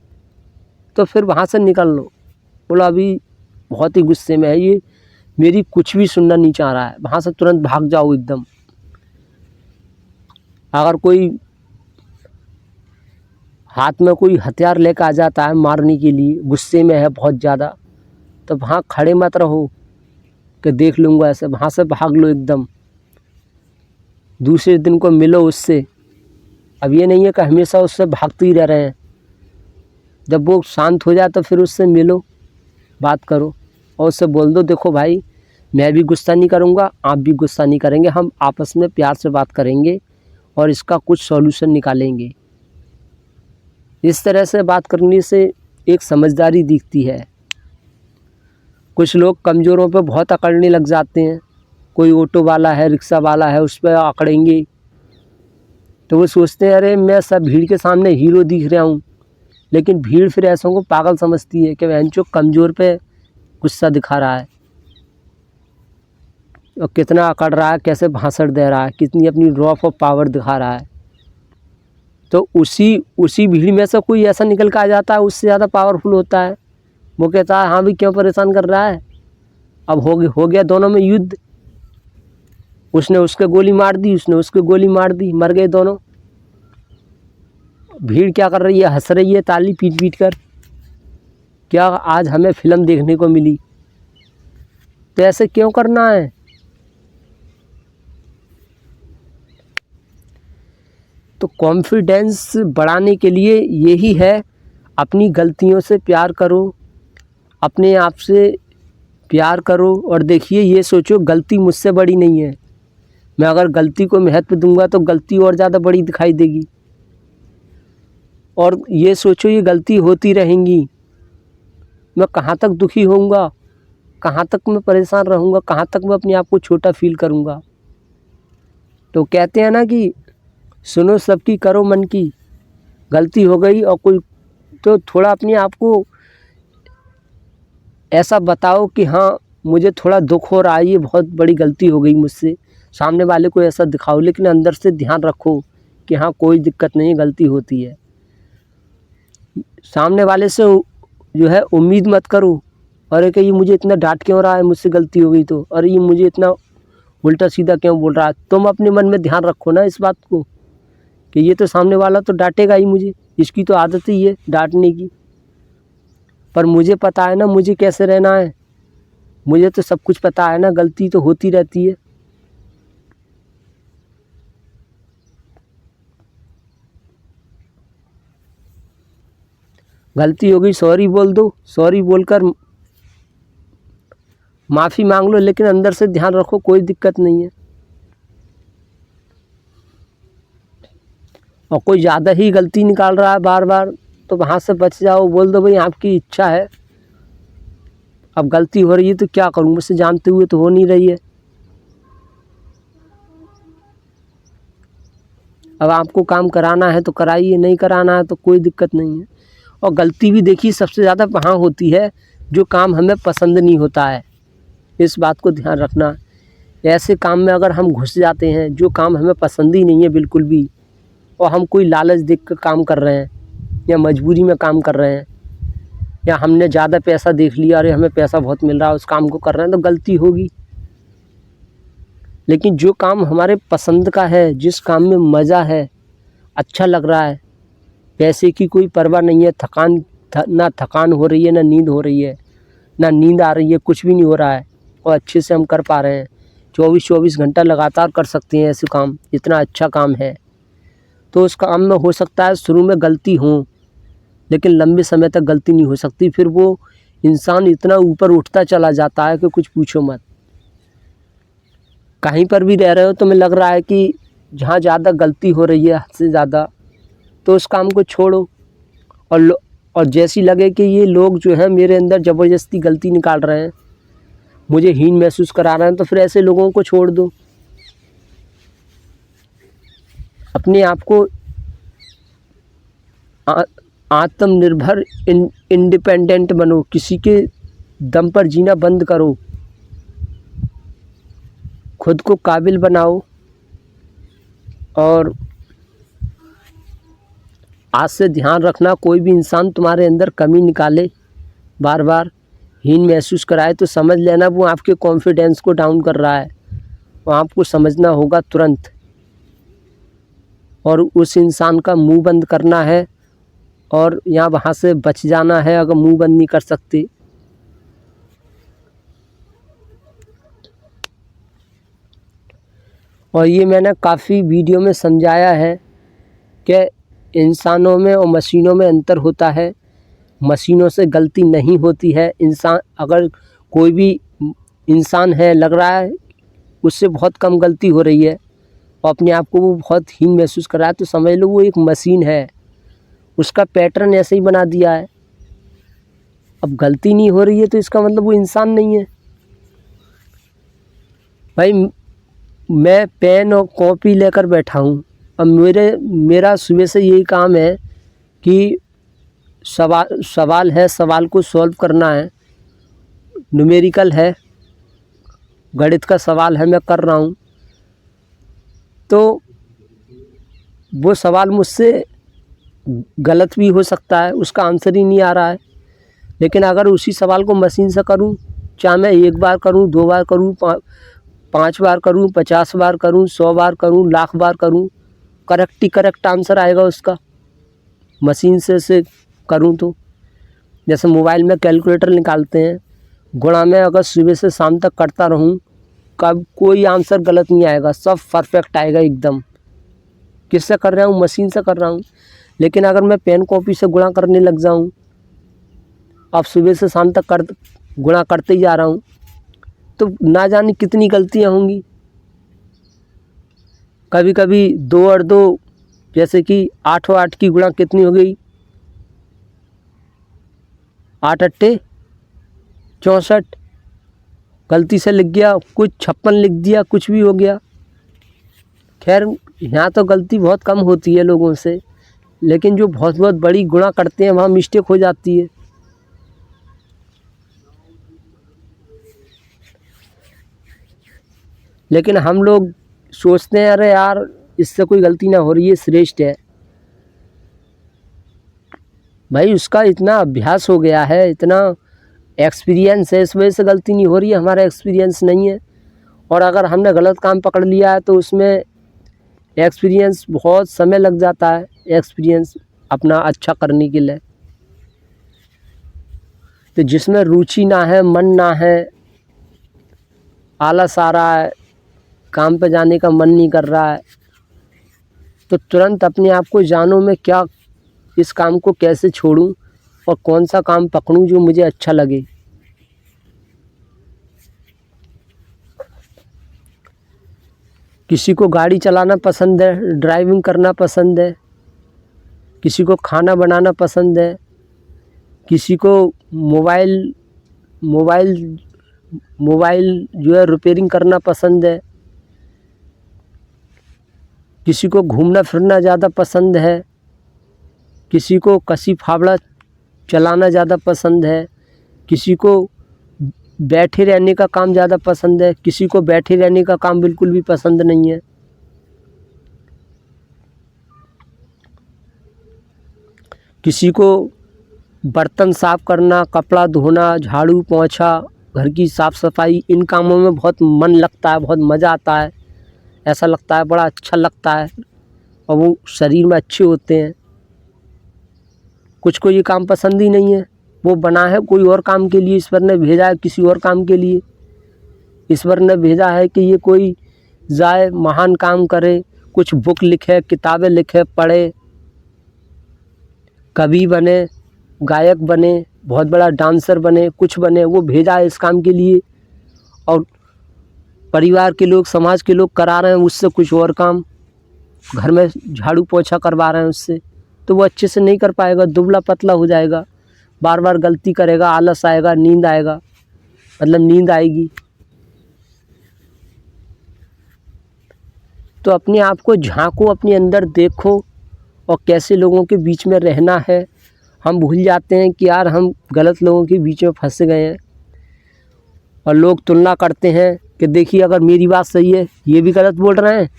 फिर वहाँ से निकल लो। बोला अभी बहुत ही गुस्से में है ये, मेरी कुछ भी सुनना नहीं चाह रहा है, वहाँ से तुरंत भाग जाओ एकदम। अगर कोई हाथ में कोई हथियार लेकर आ जाता है मारने के लिए, गुस्से में है बहुत ज़्यादा, तो वहाँ खड़े मत रहो कि देख लूँगा ऐसे, वहाँ से भाग लो एकदम। दूसरे दिन को मिलो उससे। अब ये नहीं है कि हमेशा उससे भागते ही रह रहे हैं। जब वो शांत हो जाए तो फिर उससे मिलो, बात करो और उससे बोल दो देखो भाई, मैं भी गुस्सा नहीं करूँगा, आप भी गुस्सा नहीं करेंगे, हम आपस में प्यार से बात करेंगे और इसका कुछ सॉल्यूशन निकालेंगे। इस तरह से बात करने से एक समझदारी दिखती है। कुछ लोग कमज़ोरों पे बहुत अकड़ने लग जाते हैं। कोई ऑटो वाला है, रिक्शा वाला है, उस पर अकड़ेंगे तो वो सोचते हैं अरे मैं सब भीड़ के सामने हीरो दिख रहा हूँ। लेकिन भीड़ फिर ऐसों को पागल समझती है कि वह कमज़ोर पे गुस्सा दिखा रहा है और कितना अकड़ रहा है, कैसे भाषण दे रहा है, कितनी अपनी रॉफ ऑफ पावर दिखा रहा है। तो उसी भीड़ में से कोई ऐसा निकल के आ जाता है, उससे ज़्यादा पावरफुल होता है। वो कहता है हाँ भी क्यों परेशान कर रहा है, अब हो गया दोनों में युद्ध। उसने उसके गोली मार दी, उसने उसके गोली मार दी, मर गए दोनों। भीड़ क्या कर रही है, हंस रही है ताली पीट पीट कर, क्या आज हमें फिल्म देखने को मिली। तो ऐसे क्यों करना है। तो कॉन्फिडेंस बढ़ाने के लिए यही है, अपनी गलतियों से प्यार करो, अपने आप से प्यार करो। और देखिए ये सोचो गलती मुझसे बड़ी नहीं है, मैं अगर गलती को महत्व दूंगा तो गलती और ज़्यादा बड़ी दिखाई देगी। और ये सोचो ये गलती होती रहेंगी, मैं कहाँ तक दुखी होऊंगा, कहाँ तक मैं परेशान रहूँगा, कहाँ तक मैं अपने आप को छोटा फील करूँगा। तो कहते हैं ना कि सुनो सबकी करो मन की, गलती हो गई और कोई तो थोड़ा अपने आप को ऐसा बताओ कि हाँ मुझे थोड़ा दुख हो रहा है, ये बहुत बड़ी गलती हो गई मुझसे। सामने वाले को ऐसा दिखाओ, लेकिन अंदर से ध्यान रखो कि हाँ कोई दिक्कत नहीं, गलती होती है। सामने वाले से जो है उम्मीद मत करो, अरे कि ये मुझे इतना डांट क्यों रहा है, मुझसे गलती हो गई तो, अरे ये मुझे इतना उल्टा सीधा क्यों बोल रहा है। तुम अपने मन में ध्यान रखो ना इस बात को कि ये तो सामने वाला तो डांटेगा ही मुझे, इसकी तो आदत ही है डांटने की। पर मुझे पता है ना मुझे कैसे रहना है, मुझे तो सब कुछ पता है ना, गलती तो होती रहती है। गलती हो गई सॉरी बोल दो, सॉरी बोलकर माफ़ी मांग लो, लेकिन अंदर से ध्यान रखो कोई दिक्कत नहीं है। और कोई ज़्यादा ही गलती निकाल रहा है बार बार तो वहाँ से बच जाओ, बोल दो भाई आपकी इच्छा है, अब गलती हो रही है तो क्या करूँ, मुझसे जानते हुए तो हो नहीं रही है। अब आपको काम कराना है तो कराइए, नहीं कराना है तो कोई दिक्कत नहीं है। और गलती भी देखिए सबसे ज़्यादा वहाँ होती है जो काम हमें पसंद नहीं होता है, इस बात को ध्यान रखना। ऐसे काम में अगर हम घुस जाते हैं जो काम हमें पसंद ही नहीं है बिल्कुल भी, और हम कोई लालच देख कर काम कर रहे हैं या मजबूरी में काम कर रहे हैं, या हमने ज़्यादा पैसा देख लिया, अरे हमें पैसा बहुत मिल रहा है उस काम को कर रहे हैं, तो गलती होगी। लेकिन जो काम हमारे पसंद का है, जिस काम में मज़ा है, अच्छा लग रहा है, पैसे की कोई परवाह नहीं है, ना थकान हो रही है, ना नींद हो रही है, ना नींद आ रही है, कुछ भी नहीं हो रहा है और अच्छे से हम कर पा रहे हैं, 24 घंटा लगातार कर सकते हैं ऐसे काम, इतना अच्छा काम है। तो उस काम में हो सकता है शुरू में गलती हो, लेकिन लंबे समय तक गलती नहीं हो सकती। फिर वो इंसान इतना ऊपर उठता चला जाता है कि कुछ पूछो मत। कहीं पर भी रह रहे हो तो मैं लग रहा है कि जहाँ ज़्यादा गलती हो रही है हद से ज़्यादा, तो उस काम को छोड़ो। और जैसी लगे कि ये लोग जो हैं मेरे अंदर ज़बरदस्ती गलती निकाल रहे हैं, मुझे हीन महसूस करा रहे हैं, तो फिर ऐसे लोगों को छोड़ दो। अपने आप को आत्मनिर्भर इंडिपेंडेंट बनो, किसी के दम पर जीना बंद करो, खुद को काबिल बनाओ। और आज से ध्यान रखना, कोई भी इंसान तुम्हारे अंदर कमी निकाले, बार बार हीन महसूस कराए, तो समझ लेना वो आपके कॉन्फिडेंस को डाउन कर रहा है। वो आपको समझना होगा तुरंत, और उस इंसान का मुंह बंद करना है और यहाँ वहाँ से बच जाना है अगर मुंह बंद नहीं कर सकते। और ये मैंने काफ़ी वीडियो में समझाया है कि इंसानों में और मशीनों में अंतर होता है। मशीनों से गलती नहीं होती है। इंसान, अगर कोई भी इंसान है, लग रहा है उससे बहुत कम गलती हो रही है और अपने आप को वो बहुत हीन महसूस कर रहा है, तो समझ लो वो एक मशीन है, उसका पैटर्न ऐसे ही बना दिया है। अब गलती नहीं हो रही है तो इसका मतलब वो इंसान नहीं है। भाई मैं पेन और कॉपी लेकर बैठा हूँ, अब मेरा सुबह से यही काम है कि सवाल है, सवाल को सॉल्व करना है, न्यूमेरिकल है, गणित का सवाल है, मैं कर रहा हूँ। तो वो सवाल मुझसे गलत भी हो सकता है, उसका आंसर ही नहीं आ रहा है, लेकिन अगर उसी सवाल को मशीन से करूँ, चाहे मैं 1 बार करूँ, 2 बार करूँ, 5 बार करूँ, 50 बार करूँ, 100 बार करूँ, लाख बार करूँ, करेक्ट आंसर आएगा उसका। मशीन से करूँ तो जैसे मोबाइल में कैलकुलेटर निकालते हैं, गुणा में अगर सुबह से शाम तक करता रहूँ, कब कोई आंसर गलत नहीं आएगा, सब परफेक्ट आएगा एकदम। किससे कर रहा हूँ? मशीन से कर रहा हूँ। लेकिन अगर मैं पेन कॉपी से गुणा करने लग जाऊँ, अब सुबह से शाम तक गुणा करते ही जा रहा हूँ, तो ना जाने कितनी गलतियाँ होंगी। कभी कभी 2 और 2, जैसे कि 8 और 8 की गुणा कितनी हो गई? 8 अट्टे 64, गलती से लिख गया, कुछ 56 लिख दिया, कुछ भी हो गया। खैर यहाँ तो गलती बहुत कम होती है लोगों से, लेकिन जो बहुत बड़ी गुणा करते हैं वहाँ मिस्टेक हो जाती है। लेकिन हम लोग सोचते हैं अरे यार इससे कोई गलती ना हो रही है, श्रेष्ठ है। भाई उसका इतना अभ्यास हो गया है, इतना एक्सपीरियंस है, इस वजह से गलती नहीं हो रही है, हमारा एक्सपीरियंस नहीं है। और अगर हमने गलत काम पकड़ लिया है तो उसमें एक्सपीरियंस बहुत समय लग जाता है, एक्सपीरियंस अपना अच्छा करने के लिए। तो जिसमें रुचि ना है, मन ना है, आलस आ रहा है, काम पे जाने का मन नहीं कर रहा है, तो तुरंत अपने आप को जानो मैं क्या, इस काम को कैसे छोड़ूं और कौन सा काम पकड़ूं जो मुझे अच्छा लगे। किसी को गाड़ी चलाना पसंद है, ड्राइविंग करना पसंद है, किसी को खाना बनाना पसंद है, किसी को मोबाइल जो है रिपेयरिंग करना पसंद है, किसी को घूमना फिरना ज़्यादा पसंद है, किसी को कसी फावड़ा चलाना ज़्यादा पसंद है, किसी को बैठे रहने का काम ज़्यादा पसंद है, किसी को बैठे रहने का काम बिल्कुल भी पसंद नहीं है। किसी को बर्तन साफ़ करना, कपड़ा धोना, झाड़ू पोंछा, घर की साफ़ सफाई, इन कामों में बहुत मन लगता है, बहुत मज़ा आता है, ऐसा लगता है बड़ा अच्छा लगता है और वो शरीर में अच्छे होते हैं। कुछ को ये काम पसंद ही नहीं है, वो बना है कोई और काम के लिए, ईश्वर ने भेजा है किसी और काम के लिए। ईश्वर ने भेजा है कि ये कोई जाए महान काम करे, कुछ बुक लिखे, किताबें लिखे, पढ़े, कवि बने, गायक बने, बहुत बड़ा डांसर बने, कुछ बने, वो भेजा है इस काम के लिए। और परिवार के लोग, समाज के लोग करा रहे हैं उससे कुछ और काम, घर में झाड़ू पोछा करवा रहे हैं उससे, तो वो अच्छे से नहीं कर पाएगा, दुबला पतला हो जाएगा, बार बार गलती करेगा, आलस आएगा, नींद आएगा, मतलब नींद आएगी। तो अपने आप को झांको, अपने अंदर देखो और कैसे लोगों के बीच में रहना है। हम भूल जाते हैं कि यार हम गलत लोगों के बीच में फंस गए हैं। और लोग तुलना करते हैं कि देखिए अगर मेरी बात सही है, ये भी गलत बोल रहे हैं,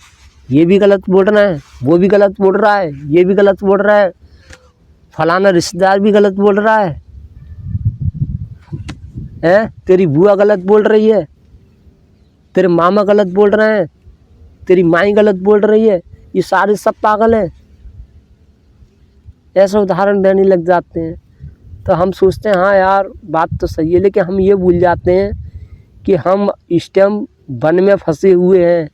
ये भी गलत बोल रहे हैं, वो भी गलत बोल रहा है, ये भी गलत बोल रहा है, फलाना रिश्तेदार भी गलत बोल रहा है, तेरी बुआ गलत बोल रही है, तेरे मामा गलत बोल रहे हैं, तेरी माई गलत बोल रही है, ये सारे सब पागल हैं। ऐसा उदाहरण देने लग जाते हैं। तो हम सोचते हैं हाँ यार बात तो सही है, लेकिन हम ये भूल जाते हैं कि हम इस टाइम वन में फंसे हुए हैं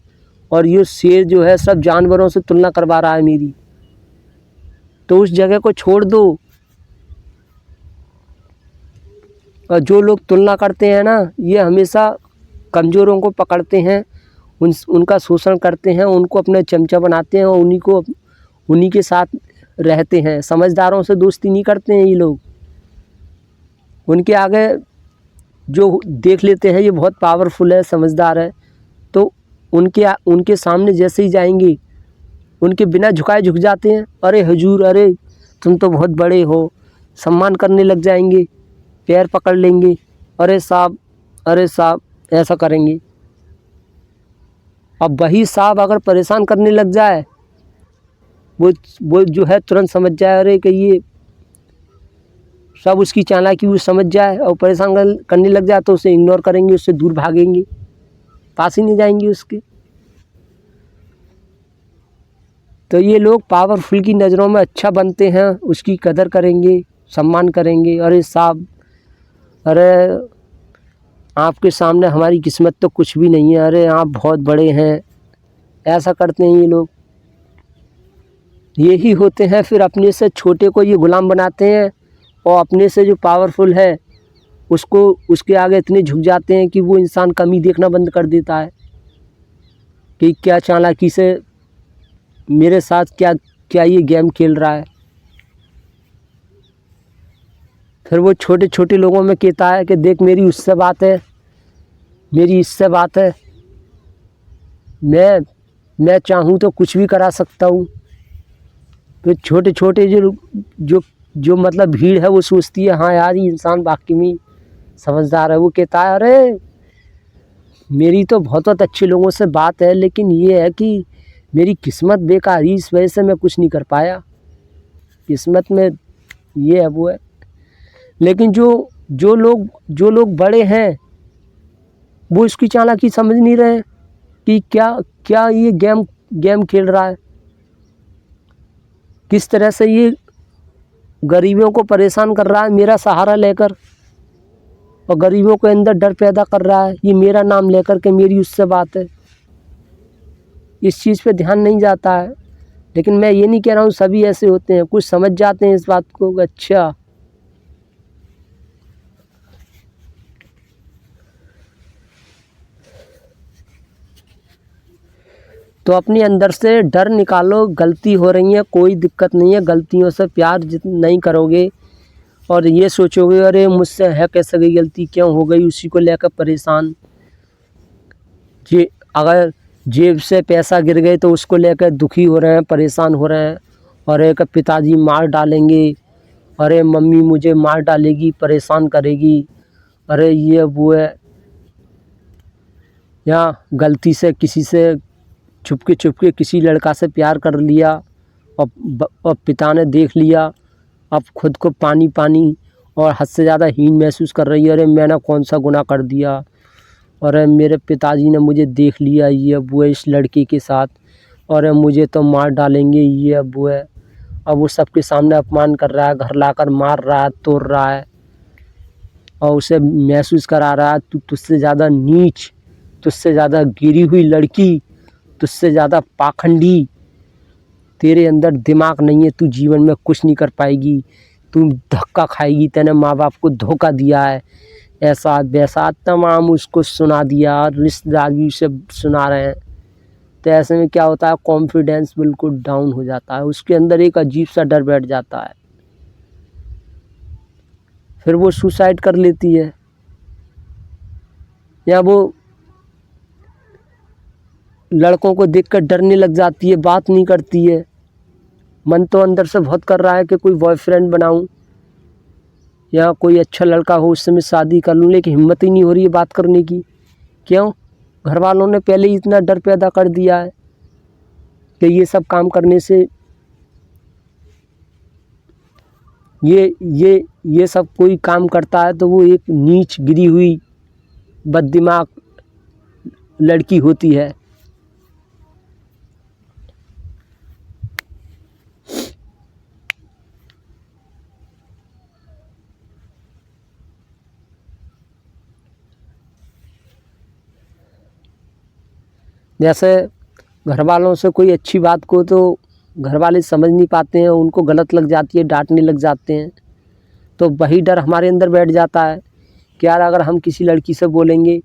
और ये शेर जो है सब जानवरों से तुलना करवा रहा है मेरी। तो उस जगह को छोड़ दो। और जो लोग तुलना करते हैं ना, ये हमेशा कमज़ोरों को पकड़ते हैं, उनका शोषण करते हैं, उनको अपने चमचा बनाते हैं और उन्हीं के साथ रहते हैं। समझदारों से दोस्ती नहीं करते हैं ये लोग। उनके आगे जो देख लेते हैं ये बहुत पावरफुल है, समझदार है, तो उनके सामने जैसे ही जाएंगे उनके बिना झुकाए झुक जाते हैं। अरे हुजूर, अरे तुम तो बहुत बड़े हो, सम्मान करने लग जाएंगे, पैर पकड़ लेंगे, अरे साहब, अरे साहब, ऐसा करेंगे। अब वही साहब अगर परेशान करने लग जाए, वो जो है तुरंत समझ जाए अरे कि ये सब उसकी चालाकी वो समझ जाए और परेशान करने लग जाए, तो उसे इग्नोर करेंगे, उससे दूर भागेंगे, पास ही नहीं जाएंगे उसके। तो ये लोग पावरफुल की नज़रों में अच्छा बनते हैं, उसकी कदर करेंगे, सम्मान करेंगे। अरे साहब, अरे आपके सामने हमारी किस्मत तो कुछ भी नहीं है, अरे आप बहुत बड़े हैं, ऐसा करते हैं ये लोग। यही होते हैं फिर अपने से छोटे को ये गुलाम बनाते हैं और अपने से जो पावरफुल है उसको उसके आगे इतने झुक जाते हैं कि वो इंसान कमी देखना बंद कर देता है कि क्या चालाकी से मेरे साथ क्या ये गेम खेल रहा है। फिर वो छोटे छोटे लोगों में कहता है कि देख मेरी उससे बात है, मेरी इससे बात है, मैं चाहूँ तो कुछ भी करा सकता हूँ। तो छोटे छोटे जो मतलब भीड़ है वो सोचती है हाँ यार ये इंसान वाकई में समझदार है। वो कहता है अरे मेरी तो बहुत अच्छे लोगों से बात है, लेकिन ये है कि मेरी किस्मत बेकार ही, इस वजह से मैं कुछ नहीं कर पाया, किस्मत में ये है वो है। लेकिन जो लोग बड़े हैं वो इसकी चालाकी समझ नहीं रहे कि क्या ये गेम खेल रहा है, किस तरह से ये गरीबों को परेशान कर रहा है मेरा सहारा लेकर, और गरीबों के अंदर डर पैदा कर रहा है ये मेरा नाम लेकर के मेरी उससे बात है। इस चीज़ पे ध्यान नहीं जाता है। लेकिन मैं ये नहीं कह रहा हूँ सभी ऐसे होते हैं, कुछ समझ जाते हैं इस बात को। अच्छा, तो अपने अंदर से डर निकालो। गलती हो रही है कोई दिक्कत नहीं है, गलतियों से प्यार नहीं करोगे और ये सोचोगे अरे मुझसे है कैसे गई गलती, क्यों हो गई, उसी को लेकर परेशान। अगर जेब से पैसा गिर गए तो उसको लेकर दुखी हो रहे हैं, परेशान हो रहे हैं, और एक पिताजी मार डालेंगे, अरे मम्मी मुझे मार डालेगी, परेशान करेगी, अरे ये वो है। या गलती से किसी से छुपके किसी लड़का से प्यार कर लिया और पिता ने देख लिया, अब खुद को पानी और हद से ज़्यादा हीन महसूस कर रही है, अरे मैंने कौन सा गुनाह कर दिया, और मेरे पिताजी ने मुझे देख लिया, ये वो है इस लड़की के साथ, और मुझे तो मार डालेंगे, ये वो है। अब वो सबके सामने अपमान कर रहा है, घर लाकर मार रहा है, तोड़ रहा है, और उसे महसूस करा रहा है तुझसे ज़्यादा नीच, तुझसे ज़्यादा गिरी हुई लड़की, तुझसे ज़्यादा पाखंडी, तेरे अंदर दिमाग नहीं है, तू जीवन में कुछ नहीं कर पाएगी, तू धक्का खाएगी, तेने माँ बाप को धोखा दिया है, ऐसा वैसा तमाम उसको सुना दिया, रिश्तेदार भी उसे सुना रहे हैं। तो ऐसे में क्या होता है, कॉन्फिडेंस बिल्कुल डाउन हो जाता है, उसके अंदर एक अजीब सा डर बैठ जाता है, फिर वो सुसाइड कर लेती है, या वो लड़कों को देखकर डरने लग जाती है, बात नहीं करती है, मन तो अंदर से बहुत कर रहा है कि कोई बॉयफ्रेंड बनाऊं या कोई अच्छा लड़का हो उससे मैं शादी कर लूं, लेकिन हिम्मत ही नहीं हो रही है बात करने की। क्यों? घर वालों ने पहले ही इतना डर पैदा कर दिया है कि ये सब काम करने से ये सब कोई काम करता है तो वो एक नीच गिरी हुई बददिमाग लड़की होती है। जैसे घर वालों से कोई अच्छी बात को तो घर वाले समझ नहीं पाते हैं, उनको गलत लग जाती है, डांटने लग जाते हैं, तो वही डर हमारे अंदर बैठ जाता है कि यार अगर हम किसी लड़की से बोलेंगे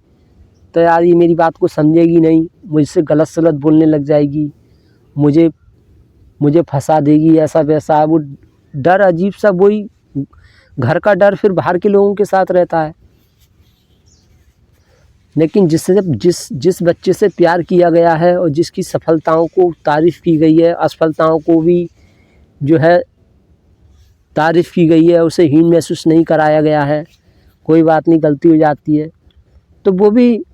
तो यार ये मेरी बात को समझेगी नहीं, मुझसे गलत सलत बोलने लग जाएगी, मुझे मुझे फंसा देगी, ऐसा वैसा है। वो डर अजीब सा, वही घर का डर फिर बाहर के लोगों के साथ रहता है। लेकिन जिस बच्चे से प्यार किया गया है और जिसकी सफलताओं को तारीफ़ की गई है, असफलताओं को भी जो है तारीफ़ की गई है, उसे हीन महसूस नहीं कराया गया है, कोई बात नहीं गलती हो जाती है, तो वो भी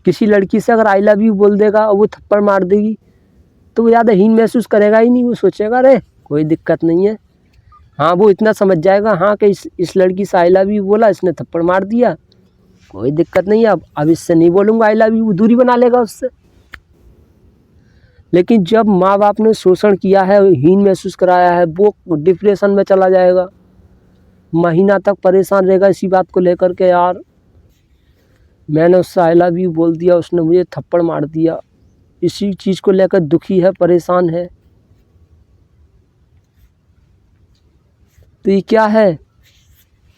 किसी लड़की से अगर आई लव यू बोल देगा और वो थप्पड़ मार देगी तो वो ज़्यादा हीन महसूस करेगा ही नहीं। वो सोचेगा अरे कोई दिक्कत नहीं है। हाँ, वो इतना समझ जाएगा हाँ कि इस लड़की से आई लव यू बोला, इसने थप्पड़ मार दिया, कोई दिक्कत नहीं है, अब इससे नहीं बोलूँगा आई लव यू, दूरी बना लेगा उससे। लेकिन जब माँ बाप ने शोषण किया है, हीन महसूस कराया है, वो डिप्रेशन में चला जाएगा, महीना तक परेशान रहेगा इसी बात को लेकर के यार मैंने उससे आई लव यू बोल दिया, उसने मुझे थप्पड़ मार दिया, इसी चीज़ को लेकर दुखी है, परेशान है। तो ये क्या है?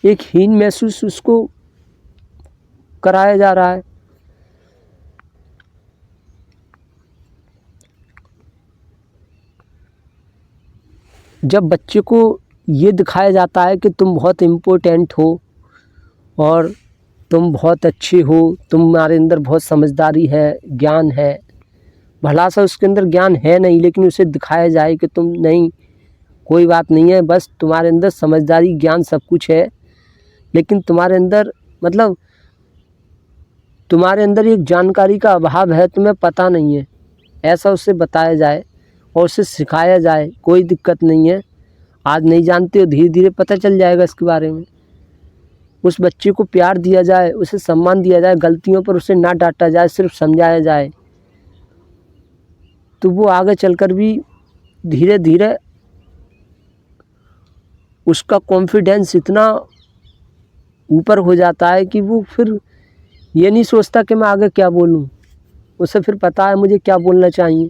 एक हीन महसूस उसको कराया जा रहा है। जब बच्चे को ये दिखाया जाता है कि तुम बहुत इम्पोर्टेंट हो और तुम बहुत अच्छे हो, तुम्हारे अंदर बहुत समझदारी है, ज्ञान है, भला सा उसके अंदर ज्ञान है नहीं, लेकिन उसे दिखाया जाए कि तुम नहीं, कोई बात नहीं है, बस तुम्हारे अंदर समझदारी ज्ञान सब कुछ है, लेकिन तुम्हारे अंदर मतलब तुम्हारे अंदर एक जानकारी का अभाव है, तुम्हें पता नहीं है, ऐसा उसे बताया जाए और उसे सिखाया जाए, कोई दिक्कत नहीं है, आज नहीं जानते हो धीरे धीरे पता चल जाएगा इसके बारे में। उस बच्चे को प्यार दिया जाए, उसे सम्मान दिया जाए, गलतियों पर उसे ना डांटा जाए, सिर्फ समझाया जाए, तो वो आगे चलकर भी धीरे धीरे उसका कॉन्फिडेंस इतना ऊपर हो जाता है कि वो फिर ये नहीं सोचता कि मैं आगे क्या बोलूं, उसे फिर पता है मुझे क्या बोलना चाहिए।